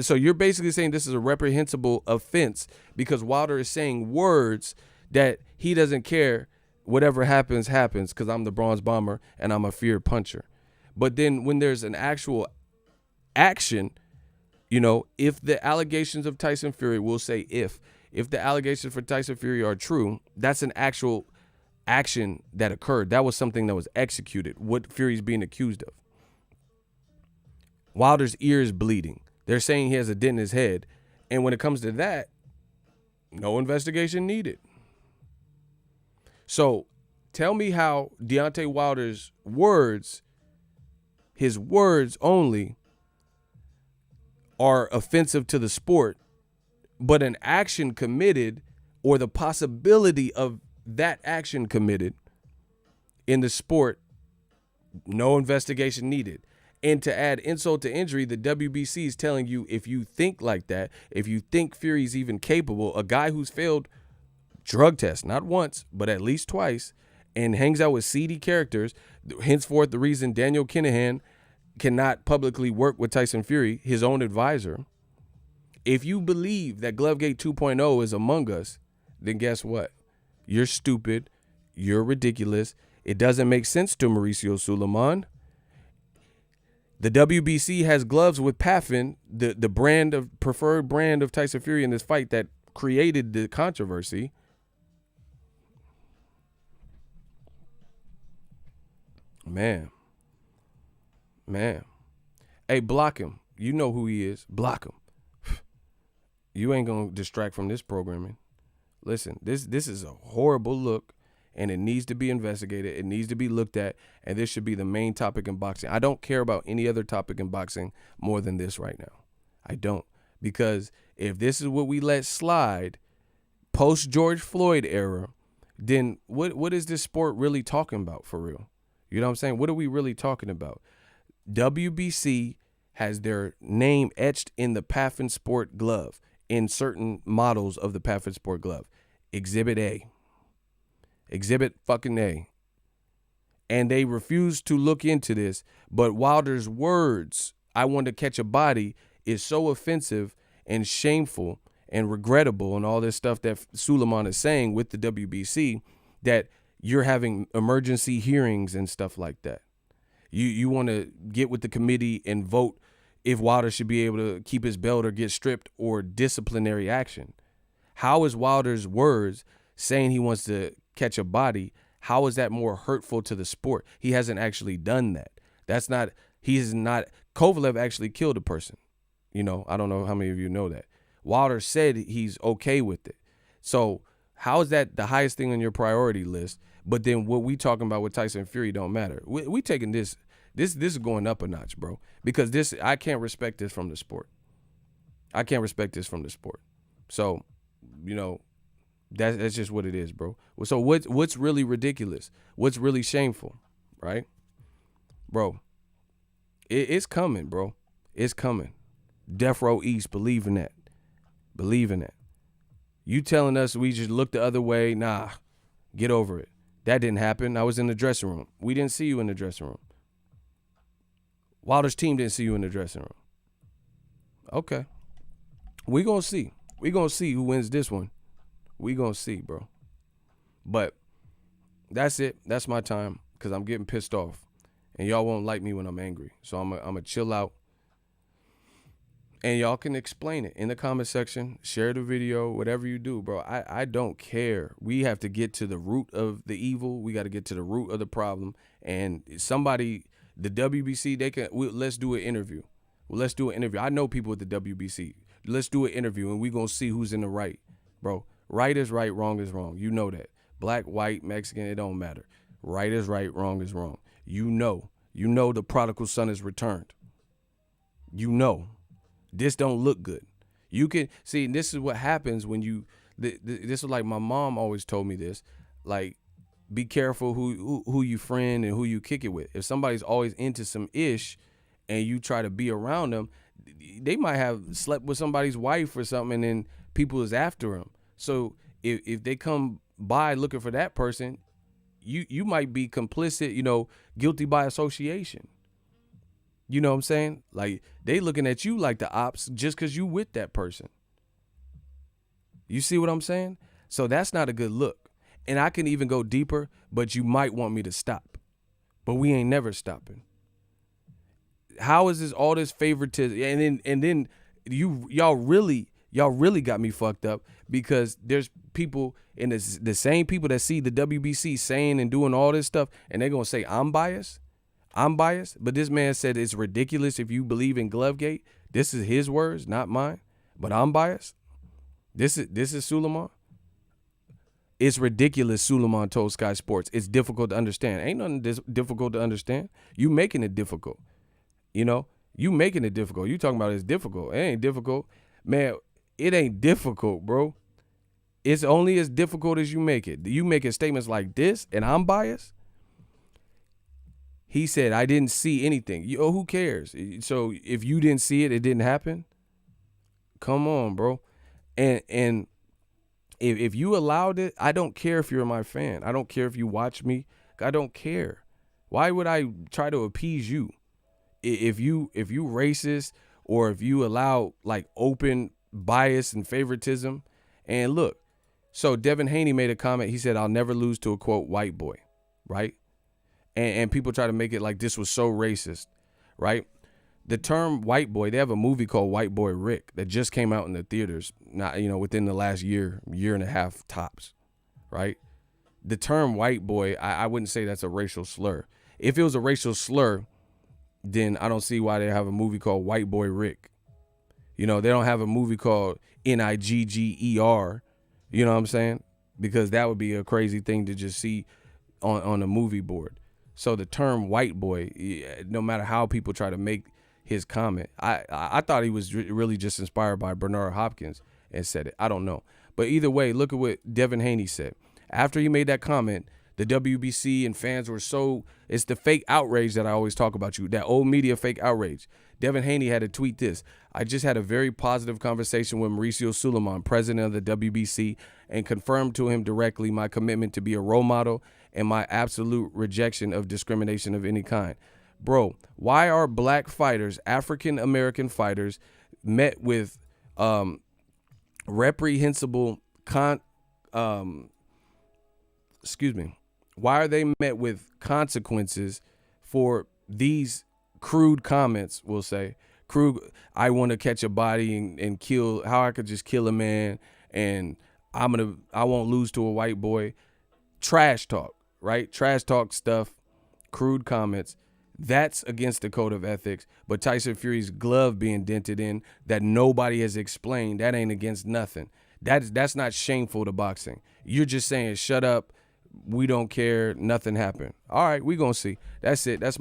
So you're basically saying this is a reprehensible offense because Wilder is saying words that he doesn't care. Whatever happens, happens because I'm the Bronze Bomber and I'm a feared puncher. But then when there's an actual action, you know, if the allegations of Tyson Fury, we'll say if the allegations for Tyson Fury are true, that's an actual action that occurred. That was something that was executed, what Fury's being accused of. Wilder's ear is bleeding. They're saying he has a dent in his head. And when it comes to that, no investigation needed. So tell me how Deontay Wilder's words, his words only, are offensive to the sport, but an action committed or the possibility of that action committed in the sport, no investigation needed. And to add insult to injury, the WBC is telling you if you think like that, if you think Fury's even capable, a guy who's failed drug tests, not once, but at least twice, and hangs out with seedy characters, henceforth the reason Daniel Kinahan cannot publicly work with Tyson Fury, his own advisor, If you believe that Glovegate 2.0 is among us, then guess what? You're stupid. You're ridiculous. It doesn't make sense to Mauricio Suleiman. The WBC has gloves with Paffen, the preferred brand of Tyson Fury in this fight that created the controversy. Man. Hey, block him. You know who he is. Block him. You ain't gonna distract from this programming. Listen, this is a horrible look, and it needs to be investigated. It needs to be looked at, and this should be the main topic in boxing. I don't care about any other topic in boxing more than this right now. I don't. Because if this is what we let slide post George Floyd era, then what is this sport really talking about for real? You know what I'm saying? What are we really talking about? WBC has their name etched in the Paffen Sport glove, in certain models of the Paffen Sport glove. Exhibit A. Exhibit fucking A. And they refuse to look into this, but Wilder's words, "I want to catch a body," is so offensive and shameful and regrettable and all this stuff that Suleiman is saying with the WBC, that you're having emergency hearings and stuff like that. You want to get with the committee and vote if Wilder should be able to keep his belt or get stripped or disciplinary action. How is Wilder's words saying he wants to catch a body, how is that more hurtful to the sport? He hasn't actually done that. Kovalev actually killed a person. You know, I don't know how many of you know that. Wilder said he's okay with it. So how is that the highest thing on your priority list? But then what we talking about with Tyson Fury don't matter. We taking this is going up a notch, bro. Because I can't respect this from the sport. I can't respect this from the sport. So, you know, that's just what it is, bro. So what's really ridiculous? What's really shameful, right? Bro, it's coming, bro. It's coming. Death Row East, believe in that. Believe in that. You telling us we just look the other way? Nah, get over it. That didn't happen. I was in the dressing room. We didn't see you in the dressing room. Wilder's team didn't see you in the dressing room. Okay. We gonna see. We gonna see who wins this one. We gonna see, bro. But that's it. That's my time, because I'm getting pissed off. And y'all won't like me when I'm angry. So I'm going to chill out. And y'all can explain it in the comment section. Share the video, whatever you do, bro. I don't care. We have to get to the root of the evil. We got to get to the root of the problem. And somebody, the WBC, let's do an interview. Well, let's do an interview. I know people at the WBC. Let's do an interview, and we're going to see who's in the right, bro. Right is right, wrong is wrong. You know that. Black, white, Mexican, it don't matter. Right is right, wrong is wrong. You know the prodigal son is returned. You know. This don't look good. You can see, this is what happens when you, this is like my mom always told me this, like, be careful who you friend and who you kick it with. If somebody's always into some ish and you try to be around them, they might have slept with somebody's wife or something, and then people is after them. So if they come by looking for that person, you might be complicit, guilty by association. You know what I'm saying? Like, they looking at you like the ops just because you with that person. You see what I'm saying? So that's not a good look. And I can even go deeper, but you might want me to stop. But we ain't never stopping. How is this all this favoritism? And then y'all really got me fucked up, because there's people in the same people that see the WBC saying and doing all this stuff, and they're gonna say I'm biased. But this man said it's ridiculous if you believe in Glovegate. This is his words, not mine. But I'm biased. This is Suleiman. It's ridiculous, Suleiman told Sky Sports. It's difficult to understand. Ain't nothing difficult to understand. You making it difficult. You making it difficult. You talking about it's difficult. It ain't difficult. Man, it ain't difficult, bro. It's only as difficult as you make it. You making statements like this, and I'm biased? He said, I didn't see anything. Who cares? So if you didn't see it, it didn't happen? Come on, bro. And if you allowed it, I don't care if you're my fan. I don't care if you watch me. I don't care. Why would I try to appease you? If you racist, or if you allow like open bias and favoritism. And look, so Devin Haney made a comment. He said, "I'll never lose to a, quote, white boy," right? And people try to make it like this was so racist, right? The term white boy, they have a movie called White Boy Rick that just came out in the theaters, not, within the last year and a half tops, right? The term white boy, I wouldn't say that's a racial slur. If it was a racial slur, then I don't see why they have a movie called White Boy Rick. They don't have a movie called Nigger. You know what I'm saying? Because that would be a crazy thing to just see on a movie board. So the term white boy, no matter how people try to make his comment, I thought he was really just inspired by Bernard Hopkins and said it. I don't know. But either way, look at what Devin Haney said. After he made that comment, the WBC and fans were it's the fake outrage that I always talk about, that old media fake outrage. Devin Haney had to tweet this: "I just had a very positive conversation with Mauricio Suleiman, president of the WBC, and confirmed to him directly my commitment to be a role model and my absolute rejection of discrimination of any kind." Bro, why are black fighters, African-American fighters, met with reprehensible why are they met with consequences for these crude comments? We'll say crude. I want to catch a body and kill. How I could just kill a man, and I won't lose to a white boy. Trash talk, right? Trash talk stuff. Crude comments. That's against the code of ethics. But Tyson Fury's glove being dented in that nobody has explained, that ain't against nothing. That's not shameful to boxing. You're just saying, shut up. We don't care. Nothing happened. All right, we gonna see. That's it. That's